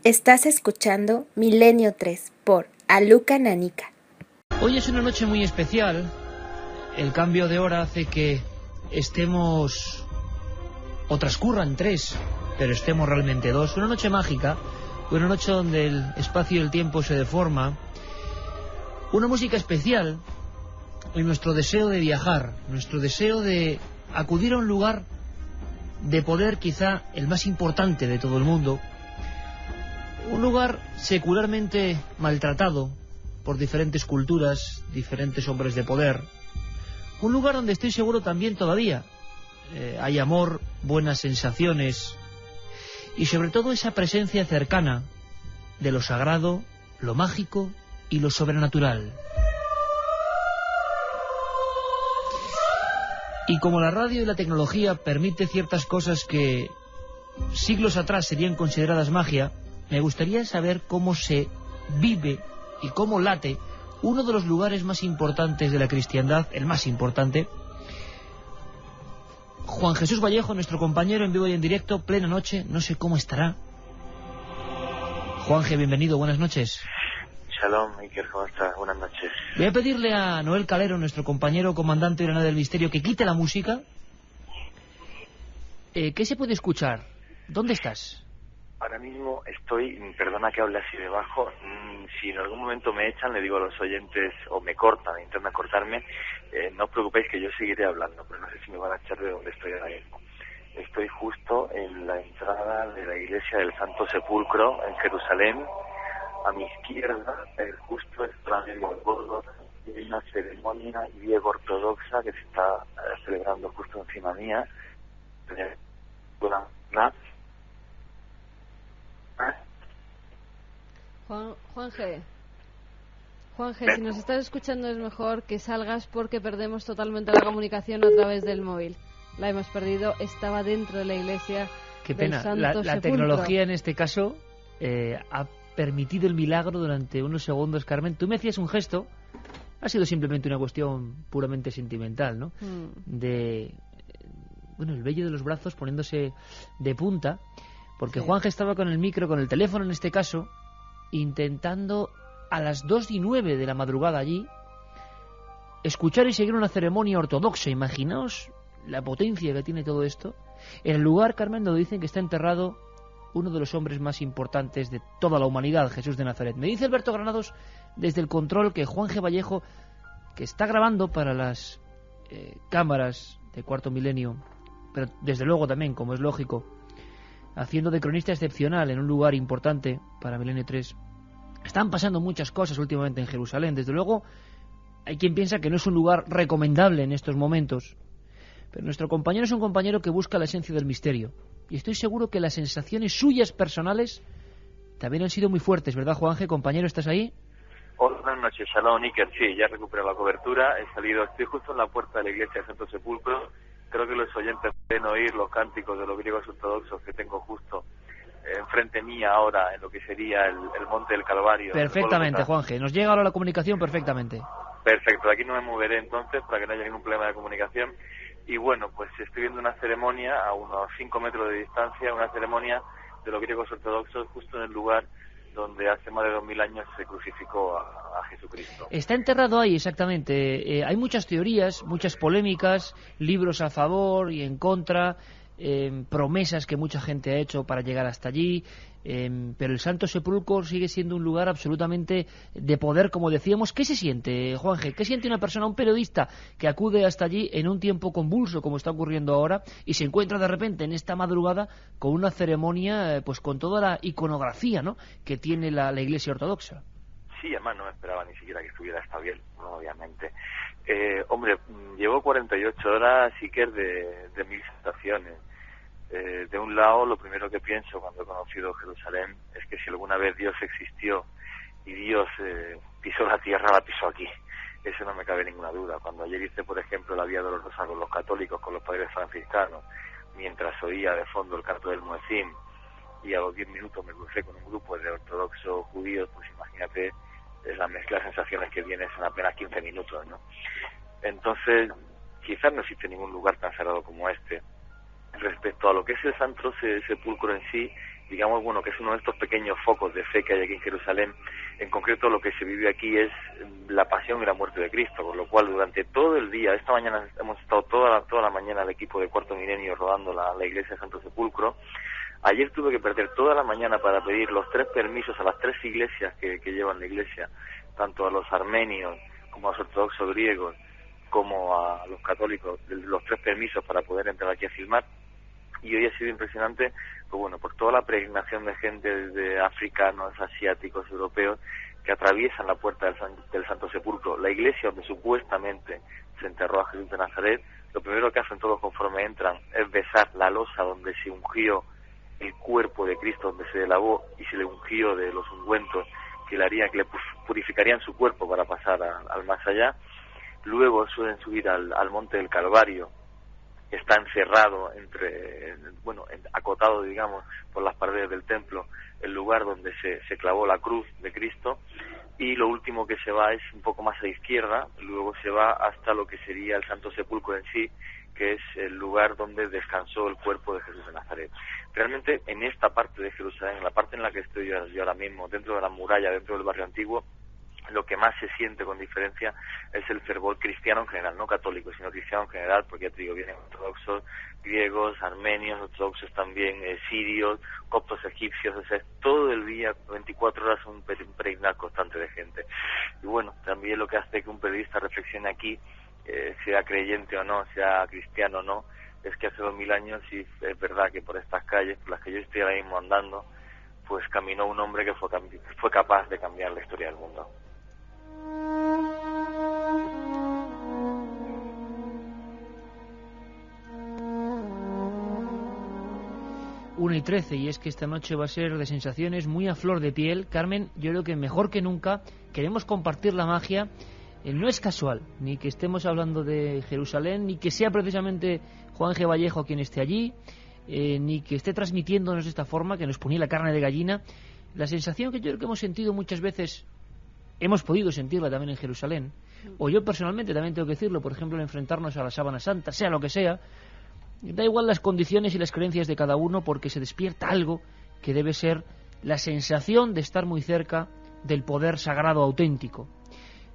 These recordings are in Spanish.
Estás escuchando Milenio 3 por Aluka Nanika. Hoy es una noche muy especial. El cambio de hora hace que estemos, o transcurran 3, pero estemos realmente 2. Una noche mágica, una noche donde el espacio y el tiempo se deforma. Una música especial y nuestro deseo de viajar, nuestro deseo de acudir a un lugar de poder, quizá el más importante de todo el mundo. Un lugar secularmente maltratado por diferentes culturas, diferentes hombres de poder. Un lugar donde estoy seguro también todavía hay amor, buenas sensaciones y sobre todo esa presencia cercana de lo sagrado, lo mágico y lo sobrenatural. Y como la radio y la tecnología permite ciertas cosas que siglos atrás serían consideradas magia, me gustaría saber cómo se vive y cómo late uno de los lugares más importantes de la cristiandad, el más importante. Juan Jesús Vallejo, nuestro compañero en vivo y en directo, plena noche, no sé cómo estará. Juanje, bienvenido, buenas noches. Shalom, Iker, ¿cómo estás? Buenas noches. Voy a pedirle a Noel Calero, nuestro compañero comandante de la nave del misterio, que quite la música. ¿Qué se puede escuchar? ¿Dónde estás? Ahora mismo estoy, perdona que hable así de bajo, si en algún momento me echan, le digo a los oyentes, o me cortan, intentan cortarme, no os preocupéis que yo seguiré hablando, pero no sé si me van a echar de donde estoy ahora mismo. Estoy justo en la entrada de la iglesia del Santo Sepulcro, en Jerusalén. A mi izquierda, justo está en el bordo de una ceremonia griego ortodoxa que se está celebrando justo encima mía. Juanje, si nos estás escuchando es mejor que salgas porque perdemos totalmente la comunicación a través del móvil. La hemos perdido, estaba dentro de la iglesia. Qué pena, la tecnología en este caso ha permitido el milagro durante unos segundos. Carmen, tú me hacías un gesto, ha sido simplemente una cuestión puramente sentimental, ¿no? De, bueno, el vello de los brazos poniéndose de punta, porque sí. Juanje estaba con el micro, con el teléfono en este caso, intentando a las 2:09 de la madrugada allí escuchar y seguir una ceremonia ortodoxa. Imaginaos la potencia que tiene todo esto en el lugar, Carmen, donde dicen que está enterrado uno de los hombres más importantes de toda la humanidad, Jesús de Nazaret. Me dice Alberto Granados desde el control que Juanje Vallejo, que está grabando para las cámaras de Cuarto Milenio, pero desde luego también, como es lógico, haciendo de cronista excepcional en un lugar importante para Milenio 3. Están pasando muchas cosas últimamente en Jerusalén. Desde luego, hay quien piensa que no es un lugar recomendable en estos momentos. Pero nuestro compañero es un compañero que busca la esencia del misterio. Y estoy seguro que las sensaciones suyas personales también han sido muy fuertes, ¿verdad, Juanje? Compañero, ¿estás ahí? Hola, buenas noches, Shalom, Iker. Sí, ya recuperé la cobertura. He salido, estoy justo en la puerta de la iglesia de Santo Sepulcro. Creo que los oyentes pueden oír los cánticos de los griegos ortodoxos que tengo justo enfrente mía ahora, en lo que sería el monte del Calvario. Perfectamente, Juanje. Nos llega ahora la comunicación perfectamente. Perfecto, de aquí no me moveré entonces para que no haya ningún problema de comunicación. Y bueno, pues estoy viendo una ceremonia a unos 5 metros de distancia, una ceremonia de los griegos ortodoxos justo en el lugar donde hace más de 2000 años se crucificó a Jesucristo. Está enterrado ahí, exactamente. Hay muchas teorías, muchas polémicas, libros a favor y en contra, promesas que mucha gente ha hecho para llegar hasta allí, pero el Santo Sepulcro sigue siendo un lugar absolutamente de poder, como decíamos. ¿Qué se siente, Juanje? ¿Qué siente una persona, un periodista que acude hasta allí en un tiempo convulso como está ocurriendo ahora y se encuentra de repente en esta madrugada con una ceremonia, pues con toda la iconografía, ¿no?, que tiene la Iglesia Ortodoxa? Sí, además no me esperaba ni siquiera que estuviera hasta bien, ¿no? Obviamente. Hombre, llevo 48 horas, Iker, de mil sensaciones. De un lado, lo primero que pienso cuando he conocido Jerusalén es que si alguna vez Dios existió y Dios pisó la tierra, la pisó aquí. Eso no me cabe ninguna duda. Cuando ayer hice, por ejemplo, la Vía Dolorosa con los católicos, con los padres franciscanos, mientras oía de fondo el canto del muecín, y a los 10 minutos me crucé con un grupo de ortodoxos judíos, pues imagínate la mezcla de sensaciones que vienes en apenas 15 minutos, ¿no? Entonces, quizás no existe ningún lugar tan sagrado como este. Respecto a lo que es el Santo Sepulcro en sí, digamos, bueno, que es uno de estos pequeños focos de fe que hay aquí en Jerusalén. En concreto, lo que se vive aquí es la pasión y la muerte de Cristo, por lo cual durante todo el día, esta mañana hemos estado toda la mañana el equipo de Cuarto Milenio rodando la iglesia de Santo Sepulcro. Ayer tuve que perder toda la mañana para pedir los 3 permisos a las 3 iglesias que llevan la iglesia, tanto a los armenios como a los ortodoxos griegos, como a los católicos, los 3 permisos para poder entrar aquí a filmar. Y hoy ha sido impresionante, pues bueno, por toda la peregrinación de gente desde africanos, asiáticos, europeos, que atraviesan la puerta del Santo Sepulcro, la iglesia donde supuestamente se enterró a Jesús de Nazaret. Lo primero que hacen todos conforme entran es besar la losa donde se ungió el cuerpo de Cristo, donde se lavó y se le ungió de los ungüentos que le purificarían su cuerpo para pasar al más allá. Luego suelen subir al monte del Calvario, que está encerrado acotado, digamos, por las paredes del templo, el lugar donde se clavó la cruz de Cristo. Y lo último que se va es un poco más a la izquierda, luego se va hasta lo que sería el Santo Sepulcro en sí, que es el lugar donde descansó el cuerpo de Jesús de Nazaret. Realmente en esta parte de Jerusalén, en la parte en la que estoy yo ahora mismo, dentro de la muralla, dentro del barrio antiguo, lo que más se siente con diferencia es el fervor cristiano en general, no católico, sino cristiano en general, porque ya te digo, vienen ortodoxos griegos, armenios, ortodoxos también sirios, coptos egipcios, o sea, todo el día, 24 horas, un peregrinar constante de gente. Y bueno, también lo que hace que un periodista reflexione aquí, sea creyente o no, sea cristiano o no, es que hace 2000 años, y es verdad que por estas calles, por las que yo estoy ahora mismo andando, pues caminó un hombre que fue capaz de cambiar la historia del mundo. Una y 13, y es que esta noche va a ser de sensaciones muy a flor de piel. Carmen, yo creo que mejor que nunca queremos compartir la magia. No es casual, ni que estemos hablando de Jerusalén, ni que sea precisamente Juan G. Vallejo quien esté allí, ni que esté transmitiéndonos de esta forma, que nos ponía la carne de gallina. La sensación que yo creo que hemos sentido muchas veces, hemos podido sentirla también en Jerusalén, o yo personalmente también tengo que decirlo, por ejemplo, el enfrentarnos a la Sábana Santa, sea lo que sea, da igual las condiciones y las creencias de cada uno, porque se despierta algo que debe ser la sensación de estar muy cerca del poder sagrado auténtico,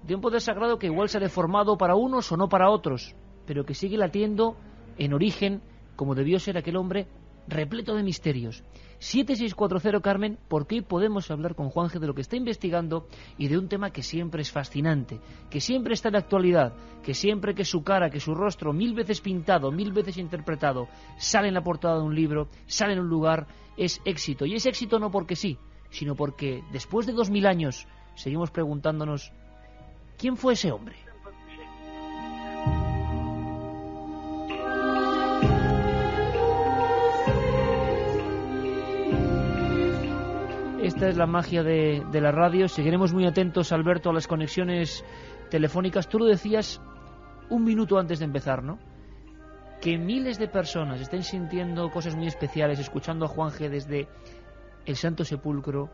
de un poder sagrado que igual se ha deformado para unos o no para otros, pero que sigue latiendo en origen como debió ser aquel hombre repleto de misterios. 7640, Carmen, porque hoy podemos hablar con Juanje de lo que está investigando y de un tema que siempre es fascinante, que siempre está en actualidad, que siempre que su cara, que su rostro, 1000 veces pintado, 1000 veces interpretado, sale en la portada de un libro, sale en un lugar, es éxito. Y es éxito no porque sí, sino porque después de 2000 años seguimos preguntándonos ¿quién fue ese hombre? Esta es la magia de la radio. Seguiremos muy atentos, Alberto, a las conexiones telefónicas. Tú lo decías un minuto antes de empezar, ¿no? Que miles de personas estén sintiendo cosas muy especiales, escuchando a Juanje desde el Santo Sepulcro,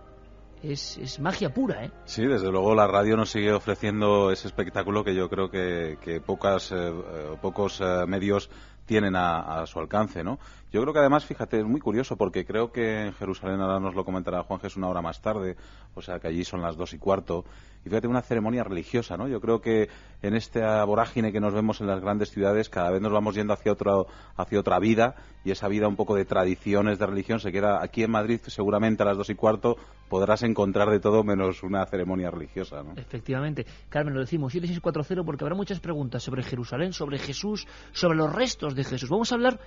es magia pura, ¿eh? Sí, desde luego la radio nos sigue ofreciendo ese espectáculo que yo creo que pocos medios tienen a su alcance, ¿no? Yo creo que además, fíjate, es muy curioso porque creo que en Jerusalén, ahora nos lo comentará Juanje, es una hora más tarde, o sea que allí son las 2:15, y fíjate, una ceremonia religiosa, ¿no? Yo creo que en esta vorágine que nos vemos en las grandes ciudades, cada vez nos vamos yendo hacia otra vida, y esa vida un poco de tradiciones de religión se queda aquí en Madrid. Seguramente a las 2:15 podrás encontrar de todo menos una ceremonia religiosa, ¿no? Efectivamente. Carmen, lo decimos 7640 porque habrá muchas preguntas sobre Jerusalén, sobre Jesús, sobre los restos de Jesús. Vamos a hablar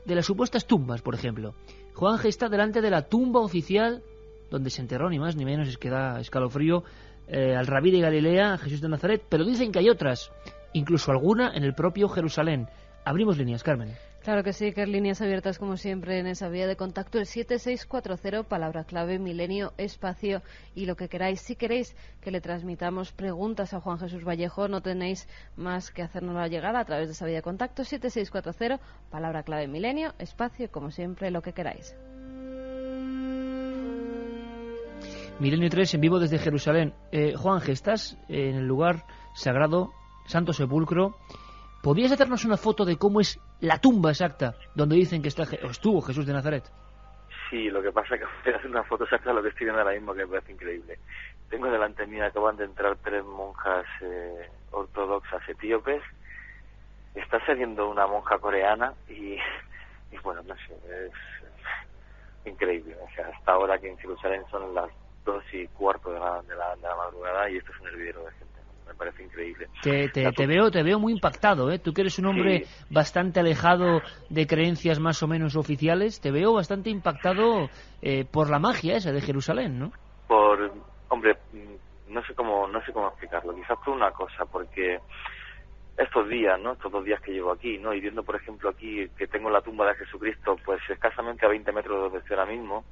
de las supuestas tumbas, por ejemplo. Juanje está delante de la tumba oficial donde se enterró, ni más ni menos, es que da escalofrío, al rabí de Galilea, Jesús de Nazaret, pero dicen que hay otras, incluso alguna en el propio Jerusalén. Abrimos líneas, Carmen. Claro que sí, que hay líneas abiertas como siempre en esa vía de contacto, el 7640, palabra clave, milenio, espacio y lo que queráis. Si queréis que le transmitamos preguntas a Juan Jesús Vallejo, no tenéis más que hacérnosla llegar a través de esa vía de contacto, 7640, palabra clave, milenio, espacio y como siempre lo que queráis. Milenio 3 en vivo desde Jerusalén. Juanje, estás en el lugar sagrado, Santo Sepulcro. ¿Podrías hacernos una foto de cómo es la tumba exacta donde dicen que estuvo Jesús de Nazaret? Sí, lo que pasa es que voy a hacer una foto exacta de lo que estoy viendo ahora mismo, que me parece increíble. Tengo delante mía, acaban de entrar 3 monjas ortodoxas etíopes. Está saliendo una monja coreana y bueno, no sé, es increíble. O sea, hasta ahora que en Jerusalén son las 2:15 de la madrugada y esto es un hervidero de gente. Me parece increíble. Te veo muy impactado, ¿eh? Tú que eres un hombre bastante alejado de creencias más o menos oficiales, te veo bastante impactado por la magia esa de Jerusalén, ¿no? Hombre, no sé cómo explicarlo. Quizás por una cosa, porque estos días, ¿no? Estos 2 días que llevo aquí, ¿no? Y viendo, por ejemplo, aquí que tengo la tumba de Jesucristo, pues escasamente a 20 metros de donde estoy ahora mismo.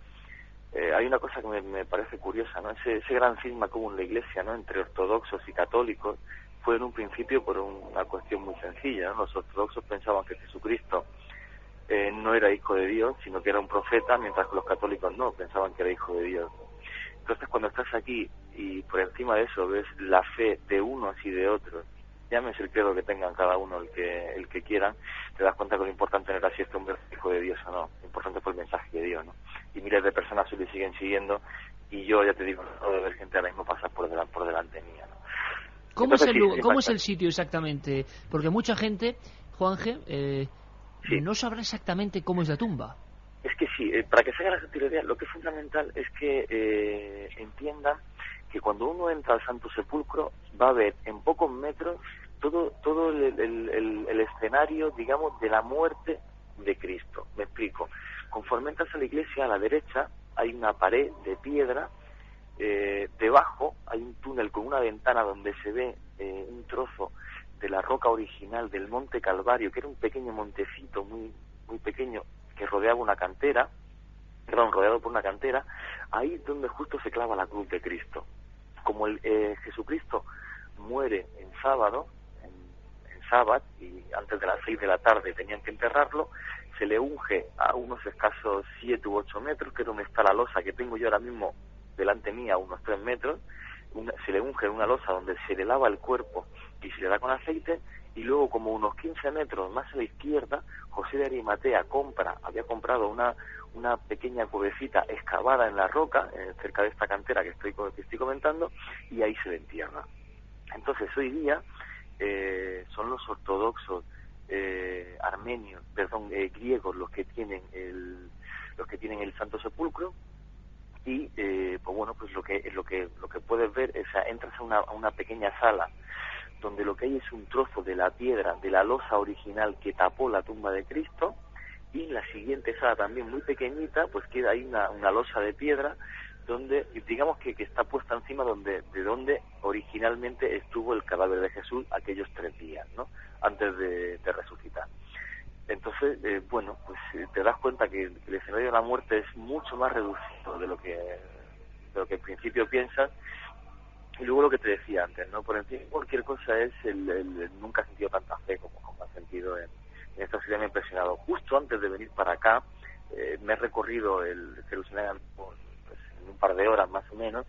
Hay una cosa que me parece curiosa, ¿no? Ese gran cisma que hubo en la Iglesia, ¿no? Entre ortodoxos y católicos fue en un principio por una cuestión muy sencilla, ¿no? Los ortodoxos pensaban que Jesucristo no era hijo de Dios, sino que era un profeta, mientras que los católicos no, pensaban que era hijo de Dios. Entonces, cuando estás aquí y por encima de eso ves la fe de unos y de otros, llámese el credo que tengan cada uno el que quieran, te das cuenta que lo importante no era si este hombre es hijo de Dios o no, lo importante fue el mensaje de Dios, ¿no? Y miles de personas hoy le siguen siguiendo y yo ya te digo, no de ver gente ahora mismo pasar por delante mía, ¿no? ¿Cómo es el sitio exactamente? Porque mucha gente, Juanje, no sabrá exactamente cómo es la tumba. Es que sí, para que se haga la gente idea, lo que es fundamental es que entiendan que cuando uno entra al Santo Sepulcro va a ver en pocos metros todo el escenario, digamos, de la muerte de Cristo. Me explico. Conforme entras a la iglesia, a la derecha hay una pared de piedra, debajo hay un túnel con una ventana donde se ve un trozo de la roca original del Monte Calvario, que era un pequeño montecito muy, muy pequeño que rodeaba una cantera, rodeado por una cantera. Ahí es donde justo se clava la cruz de Cristo. Como Jesucristo muere en sábado, en sábado, y antes de las 6 de la tarde tenían que enterrarlo, se le unge a unos escasos 7 u 8 metros, que es donde está la losa que tengo yo ahora mismo delante mía, unos 3 metros, se le unge en una losa donde se le lava el cuerpo y se le da con aceite, y luego como unos 15 metros más a la izquierda, José de Arimatea había comprado una pequeña cuevecita excavada en la roca, cerca de esta cantera que estoy comentando, y ahí se le entierra. Entonces hoy día son los ortodoxos griegos los que tienen el Santo Sepulcro, y pues bueno, pues lo que puedes ver es, entras a una pequeña sala donde lo que hay es un trozo de la piedra de la losa original que tapó la tumba de Cristo, y en la siguiente sala también muy pequeñita pues queda ahí una losa de piedra donde digamos que está puesta encima de donde originalmente estuvo el cadáver de Jesús aquellos 3 días, ¿no? Antes de resucitar. Entonces, bueno, pues te das cuenta que el escenario de la muerte es mucho más reducido de lo que en principio piensas. Y luego lo que te decía antes, ¿no? Por encima cualquier cosa es nunca he sentido tanta fe como he sentido en esta ciudad. Me ha impresionado. Justo antes de venir para acá, me he recorrido el Jerusalén pues, en un par de horas más o menos,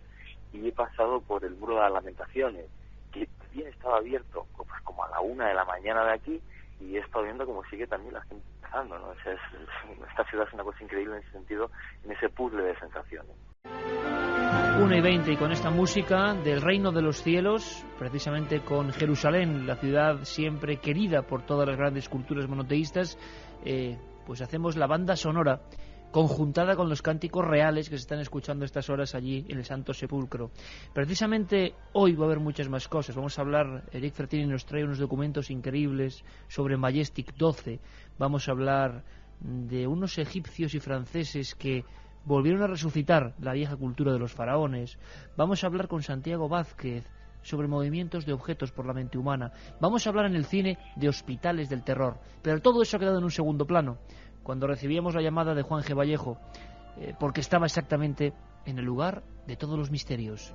y he pasado por el Muro de las Lamentaciones, que bien estaba abierto pues como a la 1 de la mañana de aquí, y he estado viendo cómo sigue también la gente pasando, ¿no? Esta ciudad es una cosa increíble en ese sentido, en ese puzzle de sensaciones. 1:20 y con esta música del Reino de los Cielos, precisamente con Jerusalén, la ciudad siempre querida por todas las grandes culturas monoteístas, pues hacemos la banda sonora conjuntada con los cánticos reales que se están escuchando a estas horas allí en el Santo Sepulcro. Precisamente hoy va a haber muchas más cosas. Vamos a hablar, Eric Frattini nos trae unos documentos increíbles sobre Majestic 12. Vamos a hablar de unos egipcios y franceses que volvieron a resucitar la vieja cultura de los faraones. Vamos a hablar con Santiago Vázquez sobre movimientos de objetos por la mente humana. Vamos a hablar en el cine de hospitales del terror. Pero todo eso ha quedado en un segundo plano, cuando recibíamos la llamada de Juan G. Vallejo, porque estaba exactamente en el lugar de todos los misterios.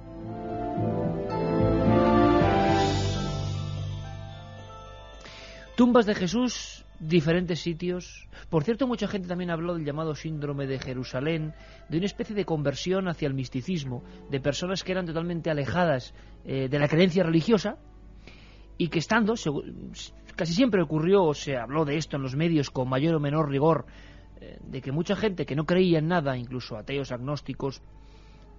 Tumbas de Jesús, diferentes sitios. Por cierto, mucha gente también habló del llamado síndrome de Jerusalén, de una especie de conversión hacia el misticismo, de personas que eran totalmente alejadas de la creencia religiosa, y que estando, casi siempre ocurrió, o se habló de esto en los medios con mayor o menor rigor, de que mucha gente que no creía en nada, incluso ateos, agnósticos,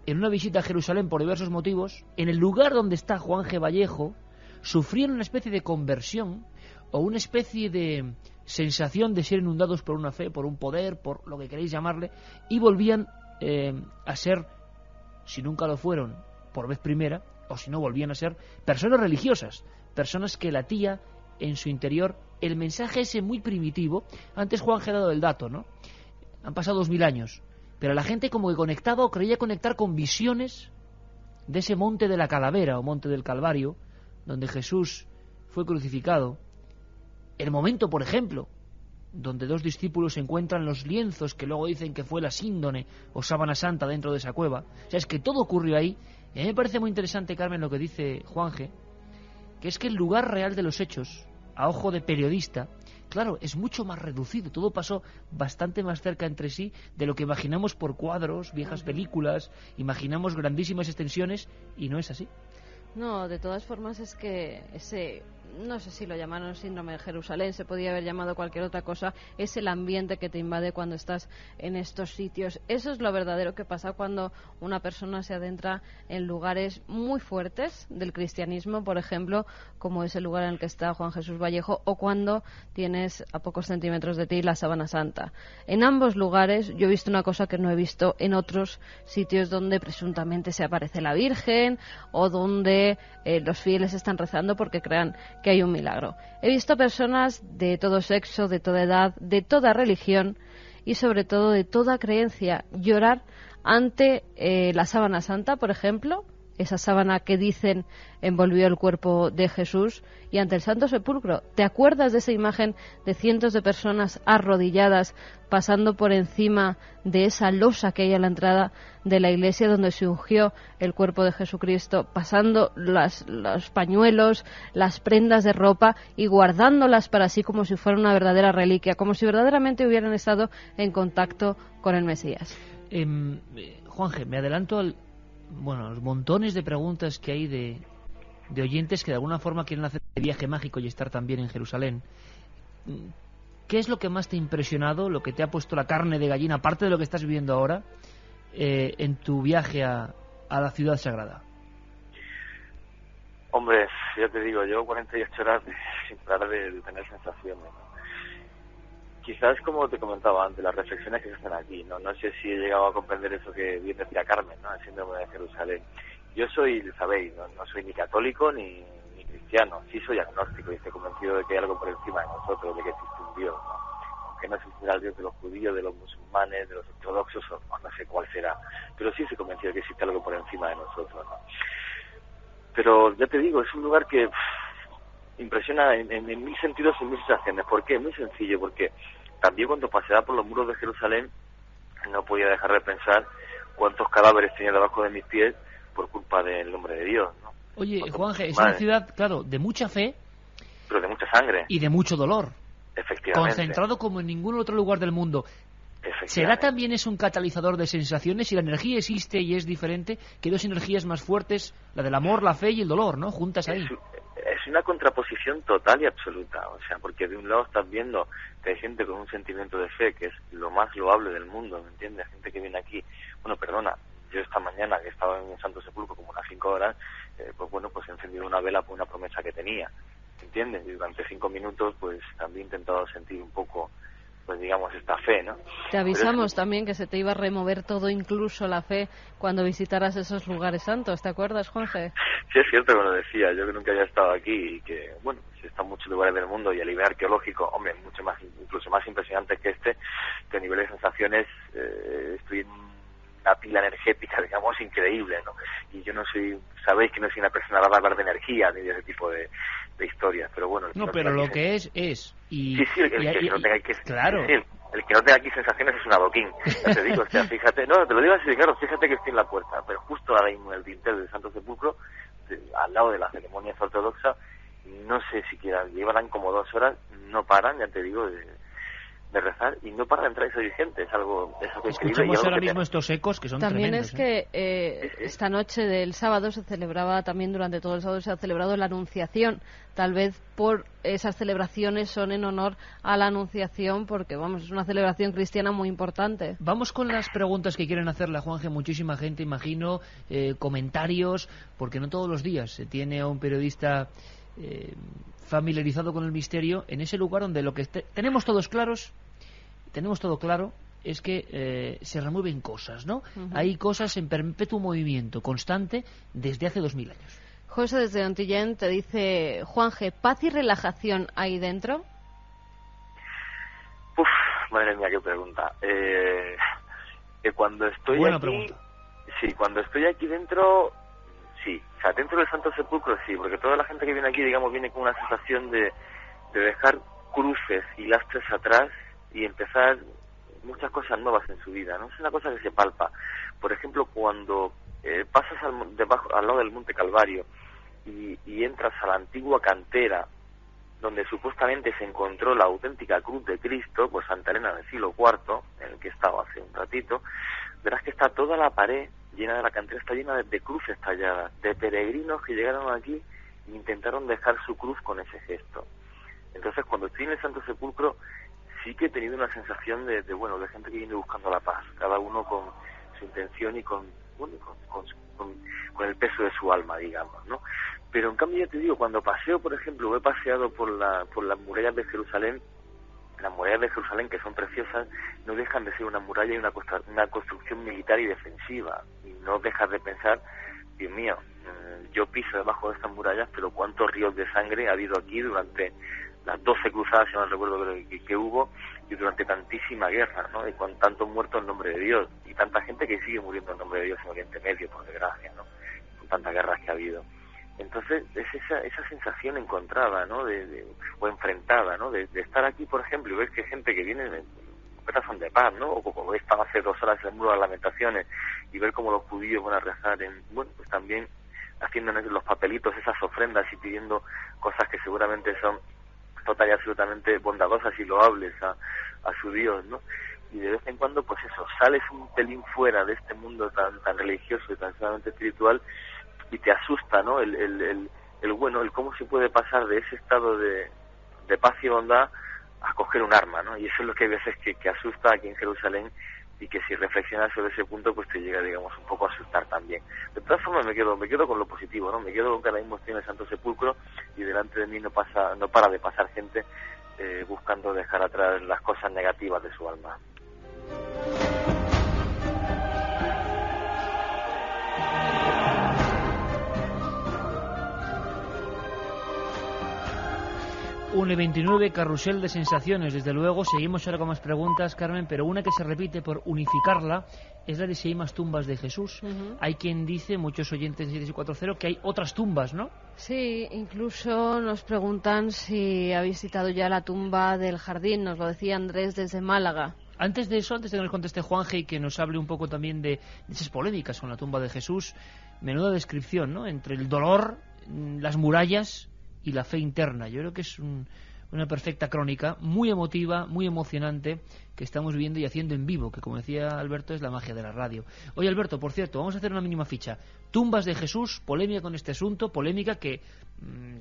en una visita a Jerusalén por diversos motivos, en el lugar donde está Juan G. Vallejo, sufrían una especie de conversión o una especie de sensación de ser inundados por una fe, por un poder, por lo que queréis llamarle, y volvían a ser, si nunca lo fueron por vez primera, o si no volvían a ser personas religiosas, personas que latía en su interior el mensaje ese muy primitivo. Antes Juan G. ha dado el dato, ¿no? Han pasado 2000 años, pero la gente como que conectaba o creía conectar con visiones de ese monte de la calavera o monte del Calvario, donde Jesús fue crucificado. El momento, por ejemplo, donde 2 discípulos encuentran los lienzos que luego dicen que fue la síndone o sábana santa dentro de esa cueva. O sea, es que todo ocurrió ahí. Y a mí me parece muy interesante, Carmen, lo que dice Juan G., que es que el lugar real de los hechos, a ojo de periodista, claro, es mucho más reducido. Todo pasó bastante más cerca entre sí de lo que imaginamos por cuadros, viejas películas, imaginamos grandísimas extensiones, y no es así. No, de todas formas es que ese, no sé si lo llamaron síndrome de Jerusalén, se podía haber llamado cualquier otra cosa, es el ambiente que te invade cuando estás en estos sitios. Eso es lo verdadero que pasa cuando una persona se adentra en lugares muy fuertes del cristianismo, por ejemplo, como es el lugar en el que está Juan Jesús Vallejo, o cuando tienes a pocos centímetros de ti la sábana santa. En ambos lugares yo he visto una cosa que no he visto en otros sitios donde presuntamente se aparece la Virgen o donde los fieles están rezando porque crean que hay un milagro. He visto personas de todo sexo, de toda edad, de toda religión y sobre todo de toda creencia llorar ante la sábana santa, por ejemplo, esa sábana que dicen envolvió el cuerpo de Jesús, y ante el Santo Sepulcro. ¿Te acuerdas de esa imagen de cientos de personas arrodilladas pasando por encima de esa losa que hay a la entrada de la iglesia donde se ungió el cuerpo de Jesucristo, pasando los pañuelos, las prendas de ropa y guardándolas para sí como si fuera una verdadera reliquia, como si verdaderamente hubieran estado en contacto con el Mesías? Juanje, me adelanto al los montones de preguntas que hay de oyentes que de alguna forma quieren hacer el viaje mágico y estar también en Jerusalén. ¿Qué es lo que más te ha impresionado, lo que te ha puesto la carne de gallina, aparte de lo que estás viviendo ahora, en tu viaje a la ciudad sagrada? Hombre, ya te digo, llevo 48 horas sin parar de tener sensaciones, ¿no? Quizás, como te comentaba antes, las reflexiones que se hacen aquí, no sé si he llegado a comprender eso que bien decía Carmen, ¿no? El síndrome de Jerusalén. Yo soy, sabéis, no soy ni católico ni cristiano, sí soy agnóstico y estoy convencido de que hay algo por encima de nosotros, de que existe un Dios, ¿no? Aunque no existirá el Dios de los judíos, de los musulmanes, de los ortodoxos, o no sé cuál será, pero sí estoy convencido de que existe algo por encima de nosotros, ¿no? Pero ya te digo, es un lugar que impresiona en mil sentidos y mil sensaciones. ¿Por qué? Muy sencillo, porque también cuando paseaba por los muros de Jerusalén no podía dejar de pensar cuántos cadáveres tenía debajo de mis pies por culpa del nombre de Dios, ¿no? Oye, Juanje, es una ciudad, claro, de mucha fe, pero de mucha sangre y de mucho dolor, efectivamente, concentrado como en ningún otro lugar del mundo. ¿Será también es un catalizador de sensaciones? Si la energía existe y es diferente, que dos energías más fuertes, la del amor, la fe y el dolor, ¿no? Juntas ahí. Es una contraposición total y absoluta, o sea, porque de un lado estás viendo que hay gente con un sentimiento de fe, que es lo más loable del mundo, ¿me entiendes? Gente que viene aquí, yo esta mañana que estaba en Santo Sepulcro como unas 5 horas, pues he encendido una vela por una promesa que tenía, ¿me entiendes? Y durante 5 minutos, pues también he intentado sentir un poco, pues digamos, esta fe, ¿no? Te avisamos también que se te iba a remover todo, incluso la fe, cuando visitaras esos lugares santos, ¿te acuerdas, Juanje? Sí, es cierto que lo decía, yo que nunca había estado aquí y que, se está en muchos lugares del mundo y a nivel arqueológico, hombre, mucho más, incluso más impresionante que que a nivel de sensaciones, estoy en una pila energética, digamos, increíble, ¿no? Y yo sabéis que no soy una persona a hablar de energía ni de ese tipo de historias, pero bueno. No, pero lo que es. Y, sí, el que no tenga aquí, claro. Sí, el que no tenga aquí sensaciones es un adoquín, ya te digo, o sea, fíjate, te lo digo así, claro, fíjate que estoy en la puerta, pero justo ahora mismo en el dintel del Santo Sepulcro, al lado de la ceremonia ortodoxa, no sé siquiera, llevarán como 2 horas, no paran, ya te digo, rezar y no para de entrar esa gente. Es algo increíble. Escuchamos ahora mismo estos ecos que son también tremendos. También es que esta noche del sábado se celebraba, también durante todo el sábado se ha celebrado la Anunciación. Tal vez por esas celebraciones son en honor a la Anunciación, porque vamos, es una celebración cristiana muy importante. Vamos con las preguntas que quieren hacerle a Juanje muchísima gente, imagino, comentarios, porque no todos los días se tiene a un periodista familiarizado con el misterio en ese lugar donde lo que tenemos todo claro es que se remueven cosas, ¿no? Uh-huh. Hay cosas en perpetuo movimiento constante desde hace 2000 años. José desde Ontillén te dice, Juanje, ¿paz y relajación ahí dentro? Uf, madre mía, qué pregunta. Cuando estoy Buena aquí, pregunta. Sí, cuando estoy aquí dentro, sí. O sea, dentro del Santo Sepulcro sí, porque toda la gente que viene aquí, digamos, viene con una sensación de dejar cruces y lastres atrás y empezar muchas cosas nuevas en su vida, ¿no? Es una cosa que se palpa. Por ejemplo, cuando pasas al lado del Monte Calvario y entras a la antigua cantera donde supuestamente se encontró la auténtica cruz de Cristo, pues Santa Elena del siglo IV, en el que estaba hace un ratito, verás que está toda la pared llena de la cantera, está llena de cruces talladas, de peregrinos que llegaron aquí e intentaron dejar su cruz con ese gesto. Entonces, cuando estoy en el Santo Sepulcro, sí que he tenido una sensación de gente que viene buscando la paz, cada uno con su intención y con el peso de su alma, digamos, ¿no? Pero en cambio, ya te digo, cuando paseo, por ejemplo, he paseado por las murallas de Jerusalén, las murallas de Jerusalén, que son preciosas, no dejan de ser una muralla y una construcción militar y defensiva, y no dejas de pensar, Dios mío, yo piso debajo de estas murallas, pero cuántos ríos de sangre ha habido aquí durante las 12 cruzadas, si no recuerdo que hubo, y durante tantísima guerra, ¿no? Y con tantos muertos en nombre de Dios, y tanta gente que sigue muriendo en nombre de Dios en Oriente Medio, por desgracia, ¿no? Con tantas guerras que ha habido. Entonces, es esa sensación encontrada, ¿no? O enfrentada, ¿no? De estar aquí, por ejemplo, y ves que gente que viene en son de paz, ¿no? O como estaba hace 2 horas en el Muro de las Lamentaciones, y ver cómo los judíos van a rezar pues también haciendo los papelitos, esas ofrendas y pidiendo cosas que seguramente son total y absolutamente bondadosas y loables a su Dios, ¿no? Y de vez en cuando, pues eso, sales un pelín fuera de este mundo tan religioso y tan solamente espiritual y te asusta, ¿no? El cómo se puede pasar de ese estado de paz y bondad a coger un arma, ¿no? Y eso es lo que hay veces que asusta aquí en Jerusalén, y que si reflexionas sobre ese punto, pues te llega, digamos, un poco a asustar también. De todas formas, me quedo con lo positivo, ¿no? Me quedo con que ahora mismo estoy en el Santo Sepulcro y delante de mí no para de pasar gente buscando dejar atrás las cosas negativas de su alma. Un 29 carrusel de sensaciones, desde luego. Seguimos ahora con más preguntas, Carmen, pero una que se repite por unificarla es la de si hay más tumbas de Jesús. Uh-huh. Hay quien dice, muchos oyentes de 7640, que hay otras tumbas, ¿no? Sí, incluso nos preguntan si ha visitado ya la tumba del Jardín, nos lo decía Andrés desde Málaga. Antes de eso, antes de que nos conteste Juanje y que nos hable un poco también de esas polémicas con la tumba de Jesús, menuda descripción, ¿no? Entre el dolor, las murallas y la fe interna. Yo creo que es una perfecta crónica, muy emotiva, muy emocionante, que estamos viendo y haciendo en vivo, que como decía Alberto, es la magia de la radio. Oye, Alberto, por cierto, vamos a hacer una mínima ficha. Tumbas de Jesús, polémica con este asunto, polémica que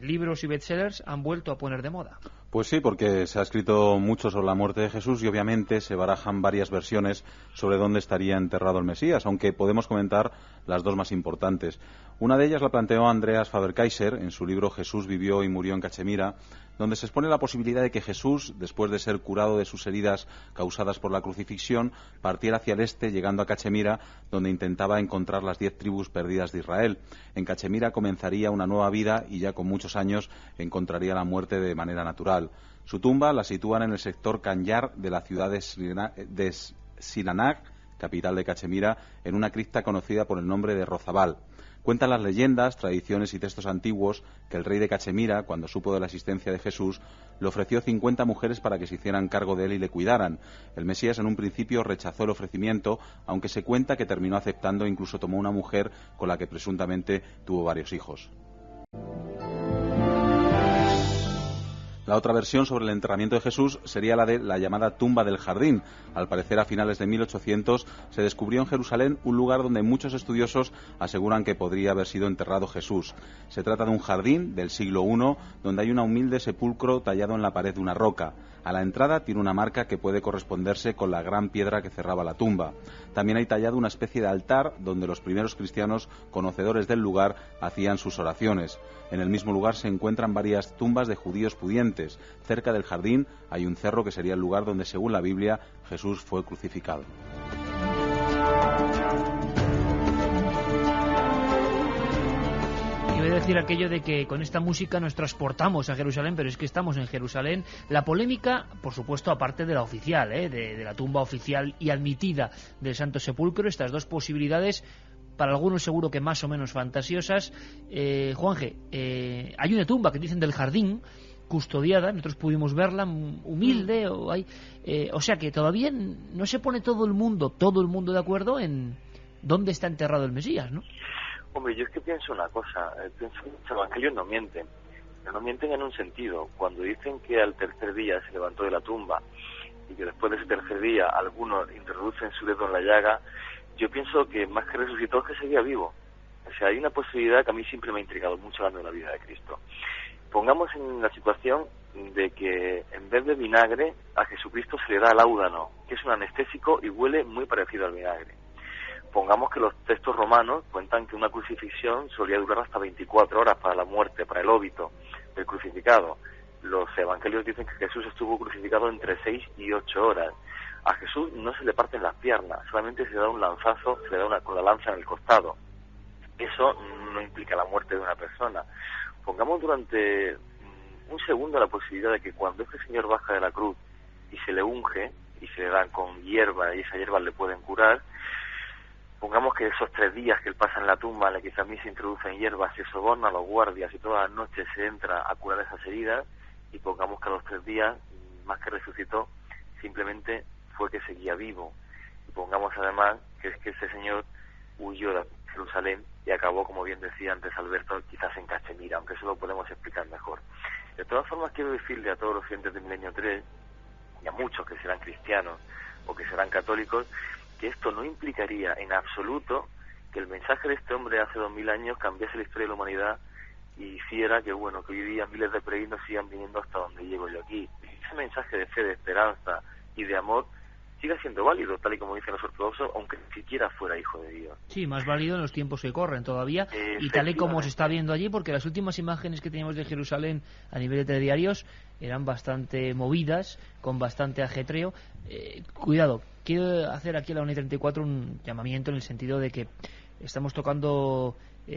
libros y bestsellers han vuelto a poner de moda. Pues sí, porque se ha escrito mucho sobre la muerte de Jesús y obviamente se barajan varias versiones sobre dónde estaría enterrado el Mesías, aunque podemos comentar las dos más importantes. Una de ellas la planteó Andreas Faber-Kaiser en su libro Jesús vivió y murió en Cachemira, donde se expone la posibilidad de que Jesús, después de ser curado de sus heridas causadas por la crucifixión, partiera hacia el este, llegando a Cachemira, donde intentaba encontrar las 10 tribus perdidas de Israel. En Cachemira comenzaría una nueva vida y ya con muchos años encontraría la muerte de manera natural. Su tumba la sitúan en el sector Kanyar de la ciudad de Sinanag, capital de Cachemira, en una cripta conocida por el nombre de Rozabal. Cuentan las leyendas, tradiciones y textos antiguos que el rey de Cachemira, cuando supo de la existencia de Jesús, le ofreció 50 mujeres para que se hicieran cargo de él y le cuidaran. El Mesías en un principio rechazó el ofrecimiento, aunque se cuenta que terminó aceptando e incluso tomó una mujer con la que presuntamente tuvo varios hijos. La otra versión sobre el enterramiento de Jesús sería la de la llamada tumba del jardín. Al parecer, a finales de 1800 se descubrió en Jerusalén un lugar donde muchos estudiosos aseguran que podría haber sido enterrado Jesús. Se trata de un jardín del siglo I donde hay un humilde sepulcro tallado en la pared de una roca. A la entrada tiene una marca que puede corresponderse con la gran piedra que cerraba la tumba. También hay tallado una especie de altar donde los primeros cristianos conocedores del lugar hacían sus oraciones. En el mismo lugar se encuentran varias tumbas de judíos pudientes. Cerca del jardín hay un cerro que sería el lugar donde, según la Biblia, Jesús fue crucificado. Voy a decir aquello de que con esta música nos transportamos a Jerusalén, pero es que estamos en Jerusalén. La polémica, por supuesto, aparte de la oficial, de la tumba oficial y admitida del Santo Sepulcro, estas dos posibilidades, para algunos seguro que más o menos fantasiosas. Juanje, hay una tumba que dicen del jardín, custodiada, nosotros pudimos verla, humilde, o sea que todavía no se pone todo el mundo de acuerdo en dónde está enterrado el Mesías, ¿no? Hombre, yo es que pienso una cosa, pienso que los evangelios no mienten, pero no mienten en un sentido. Cuando dicen que al tercer día se levantó de la tumba y que después de ese tercer día algunos introducen su dedo en la llaga, yo pienso que más que resucitó es que seguía vivo. O sea, hay una posibilidad que a mí siempre me ha intrigado mucho hablando de la vida de Cristo. Pongamos en la situación de que en vez de vinagre a Jesucristo se le da láudano, que es un anestésico y huele muy parecido al vinagre. Pongamos que los textos romanos cuentan que una crucifixión solía durar hasta 24 horas para la muerte, para el óbito del crucificado. Los evangelios dicen que Jesús estuvo crucificado entre 6 y 8 horas. A Jesús no se le parten las piernas, solamente se le da un lanzazo, se le da con la lanza en el costado. Eso no implica la muerte de una persona. Pongamos durante un segundo la posibilidad de que cuando este Señor baja de la cruz y se le unge y se le dan con hierba y esas hierbas le pueden curar, pongamos que esos 3 días que él pasa en la tumba, en la que también se introducen hierbas, se soborna a los guardias y todas las noches se entra a curar esas heridas, y pongamos que a los 3 días, más que resucitó, simplemente fue que seguía vivo. Y pongamos además que es que ese señor huyó de Jerusalén y acabó, como bien decía antes Alberto, quizás en Cachemira, aunque eso lo podemos explicar mejor. De todas formas, quiero decirle a todos los oyentes de Milenio 3, y a muchos que serán cristianos o que serán católicos, que esto no implicaría en absoluto que el mensaje de este hombre hace 2000 años cambiase la historia de la humanidad y hiciera que, bueno, que hoy día miles de peregrinos sigan viniendo hasta donde llego yo aquí. Ese mensaje de fe, de esperanza y de amor siga siendo válido, tal y como dicen los ortodoxos, aunque ni siquiera fuera hijo de Dios. Sí, más válido en los tiempos que corren todavía, y tal y como se está viendo allí, porque las últimas imágenes que teníamos de Jerusalén a nivel de telediarios eran bastante movidas, con bastante ajetreo. Cuidado, quiero hacer aquí a la 1:34 un llamamiento en el sentido de que estamos tocando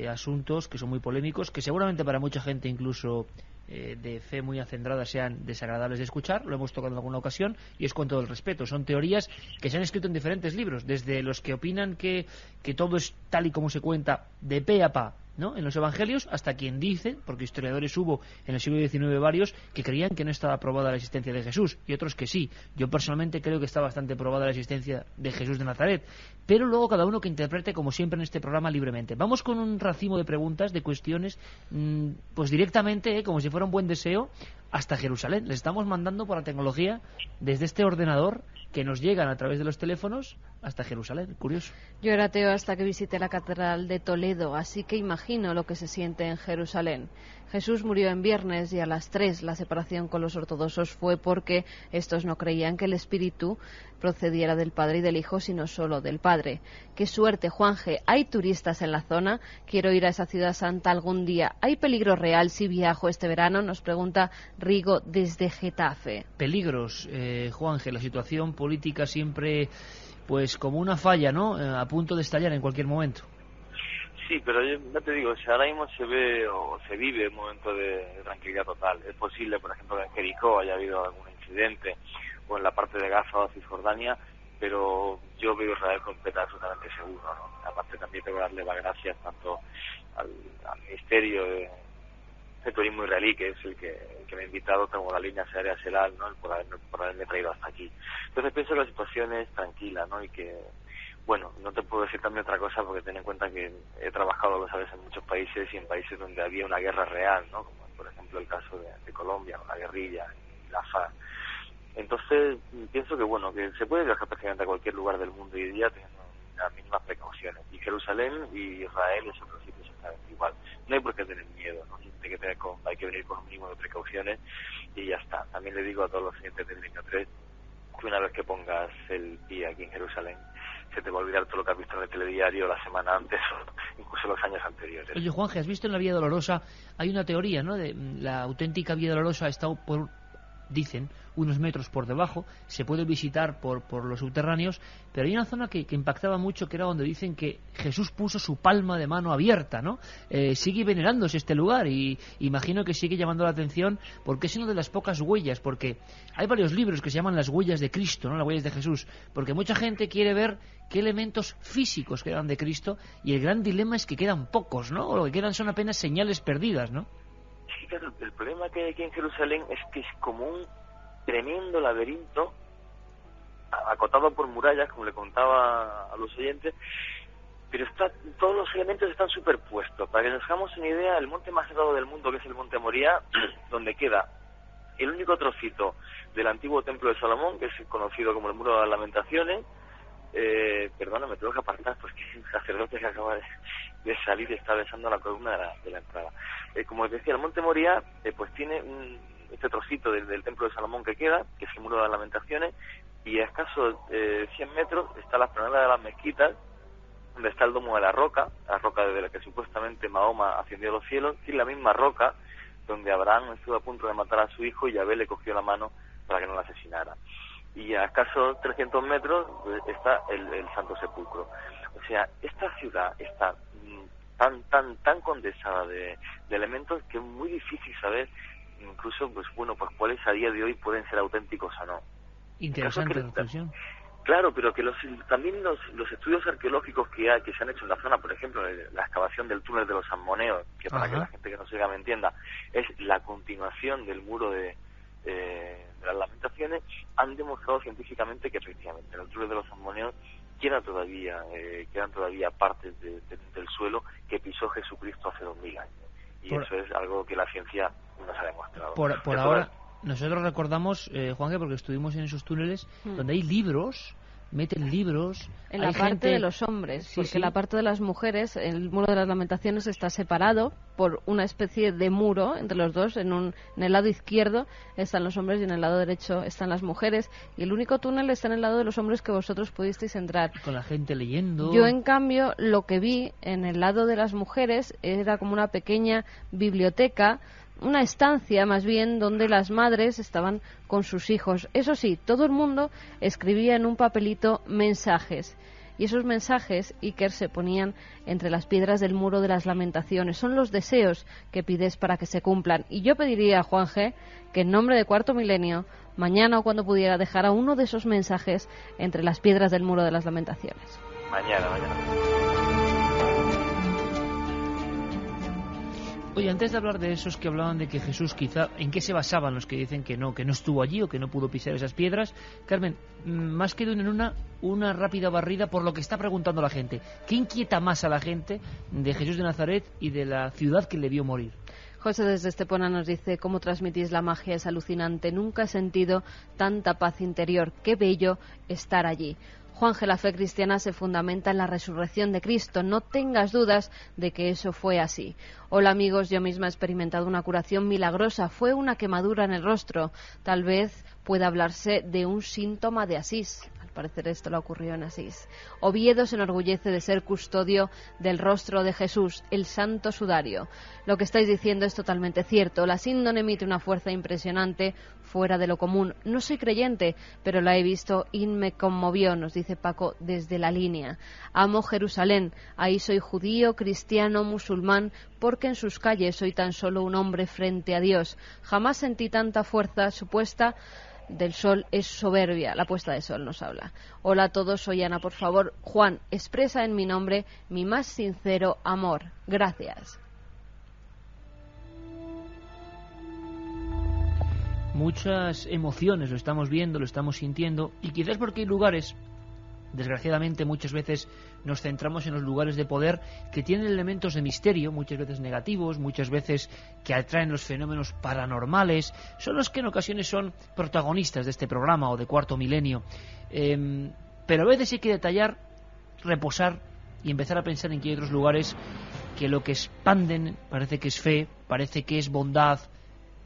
asuntos que son muy polémicos, que seguramente para mucha gente incluso de fe muy acendrada sean desagradables de escuchar. Lo hemos tocado en alguna ocasión y es con todo el respeto. Son teorías que se han escrito en diferentes libros, desde los que opinan que todo es tal y como se cuenta de pe a pa, ¿no?, en los evangelios, hasta quien dice, porque historiadores hubo en el siglo XIX varios que creían que no estaba probada la existencia de Jesús y otros que sí. Yo personalmente creo que está bastante probada la existencia de Jesús de Nazaret, pero luego cada uno que interprete, como siempre en este programa, libremente. Vamos con un racimo de preguntas, de cuestiones, pues directamente, como si fuera un buen deseo, hasta Jerusalén. Les estamos mandando por la tecnología desde este ordenador que nos llegan a través de los teléfonos hasta Jerusalén. Curioso. Yo era ateo hasta que visité la Catedral de Toledo, así que imagino lo que se siente en Jerusalén. Jesús murió en viernes y a las 3 la separación con los ortodoxos fue porque estos no creían que el Espíritu procediera del Padre y del Hijo, sino solo del Padre. Qué suerte, Juanje. ¿Hay turistas en la zona? Quiero ir a esa ciudad santa algún día. ¿Hay peligro real si viajo este verano? Nos pregunta Rigo desde Getafe. Peligros, Juanje. La situación política siempre, pues como una falla, ¿no?, a punto de estallar en cualquier momento. Sí, pero yo no te digo, si ahora mismo se ve o se vive un momento de tranquilidad total. Es posible, por ejemplo, que en Jericó haya habido algún incidente, o en la parte de Gaza o Cisjordania, pero yo veo Israel completa absolutamente seguro, ¿no? Aparte también tengo que darle las gracias tanto al Ministerio de Turismo israelí, que es el que me ha invitado, tengo la línea aérea Selal, ¿no?, por haberme traído hasta aquí. Entonces pienso que la situación es tranquila, ¿no?, y que, bueno, no te puedo decir también otra cosa porque ten en cuenta que he trabajado, lo sabes, en muchos países y en países donde había una guerra real, ¿no?, como por ejemplo el caso de Colombia, la guerrilla y la FARC. Entonces pienso que bueno, que se puede viajar prácticamente a cualquier lugar del mundo hoy día teniendo las mismas precauciones, y Jerusalén y Israel es otro sitio exactamente igual. No hay por qué tener miedo, ¿no? Hay que venir con un mínimo de precauciones y ya está. También le digo a todos los clientes del Milenio 3 que una vez que pongas el pie aquí en Jerusalén, se te va a olvidar todo lo que has visto en el telediario la semana antes o incluso los años anteriores. Oye, Juanje, ¿has visto en la Vía Dolorosa? Hay una teoría, ¿no? De la auténtica Vía Dolorosa ha estado dicen, unos metros por debajo, se puede visitar por los subterráneos, pero hay una zona que impactaba mucho, que era donde dicen que Jesús puso su palma de mano abierta, ¿no? Sigue venerándose este lugar y imagino que sigue llamando la atención porque es una de las pocas huellas, porque hay varios libros que se llaman las huellas de Cristo, ¿no? Las huellas de Jesús, porque mucha gente quiere ver qué elementos físicos quedan de Cristo y el gran dilema es que quedan pocos, ¿no? O lo que quedan son apenas señales perdidas, ¿no? Sí, claro, el problema que hay aquí en Jerusalén es que es como un tremendo laberinto acotado por murallas, como le contaba a los oyentes, pero todos los elementos están superpuestos. Para que nos hagamos una idea, el monte más elevado del mundo, que es el monte Moriah, donde queda el único trocito del antiguo templo de Salomón, que es conocido como el Muro de las Lamentaciones. Perdona, me tengo que apartar porque un sacerdote que acaba de salir y está besando la columna de la entrada. Como os decía, el monte Moriah pues tiene este trocito del templo de Salomón que queda, que es el Muro de las Lamentaciones, y a escasos 100 metros está la explanada de las mezquitas, donde está el domo de la roca desde la que supuestamente Mahoma ascendió a los cielos, y la misma roca donde Abraham estuvo a punto de matar a su hijo y Yahvé le cogió la mano para que no la asesinara. Y a escasos 300 metros está el Santo Sepulcro. O sea, esta ciudad está tan condensada de elementos que es muy difícil saber incluso pues cuáles a día de hoy pueden ser auténticos o no. Interesante reflexión. Claro, pero que también los estudios arqueológicos que se han hecho en la zona, por ejemplo, la excavación del túnel de los Salmoneos, que para que la gente que no siga me entienda, es la continuación del muro de las Lamentaciones, han demostrado científicamente que efectivamente en el túnel de los Salmoneos quedan todavía partes del suelo que pisó Jesucristo hace 2000 años. Y eso es algo que la ciencia nos ha demostrado. Por ahora, nosotros recordamos, Juanje, porque estuvimos en esos túneles, donde hay libros, meten libros. En la parte de los hombres, sí, porque la parte de las mujeres, el Muro de las Lamentaciones está separado por una especie de muro entre los dos. En el lado izquierdo están los hombres y en el lado derecho están las mujeres. Y el único túnel está en el lado de los hombres que vosotros pudisteis entrar. Con la gente leyendo. Yo, en cambio, lo que vi en el lado de las mujeres era como una pequeña biblioteca, una estancia más bien, donde las madres estaban con sus hijos. Eso sí, todo el mundo escribía en un papelito mensajes. Y esos mensajes, Iker, se ponían entre las piedras del Muro de las Lamentaciones. Son los deseos que pides para que se cumplan. Y yo pediría a Juanje que en nombre de Cuarto Milenio, mañana o cuando pudiera, dejara uno de esos mensajes entre las piedras del Muro de las Lamentaciones. Mañana. Oye, antes de hablar de esos que hablaban de que Jesús quizá, ¿en qué se basaban los que dicen que no estuvo allí o que no pudo pisar esas piedras? Carmen, más que en una rápida barrida por lo que está preguntando la gente. ¿Qué inquieta más a la gente de Jesús de Nazaret y de la ciudad que le vio morir? José desde Estepona nos dice: ¿cómo transmitís la magia? Es alucinante. Nunca he sentido tanta paz interior. Qué bello estar allí. Juanje, la fe cristiana se fundamenta en la resurrección de Cristo. No tengas dudas de que eso fue así. Hola amigos, yo misma he experimentado una curación milagrosa. Fue una quemadura en el rostro. Tal vez pueda hablarse de un síntoma de Asís. Al parecer esto le ocurrió en Asís. Oviedo se enorgullece de ser custodio del rostro de Jesús, el santo sudario. Lo que estáis diciendo es totalmente cierto. La síndrome emite una fuerza impresionante, fuera de lo común. No soy creyente, pero la he visto y me conmovió, nos dice Paco desde la línea. Amo Jerusalén, ahí soy judío, cristiano, musulmán, porque en sus calles soy tan solo un hombre frente a Dios. Jamás sentí tanta fuerza supuesta del sol, es soberbia. La puesta de sol nos habla. Hola a todos, soy Ana, por favor. Juan, expresa en mi nombre mi más sincero amor. Gracias. Muchas emociones, lo estamos viendo, lo estamos sintiendo, y quizás porque hay lugares Desgraciadamente muchas veces nos centramos en los lugares de poder que tienen elementos de misterio, muchas veces negativos, muchas veces que atraen los fenómenos paranormales, son los que en ocasiones son protagonistas de este programa o de Cuarto Milenio. Pero a veces hay que detallar, reposar y empezar a pensar en que hay otros lugares que lo que expanden parece que es fe, parece que es bondad,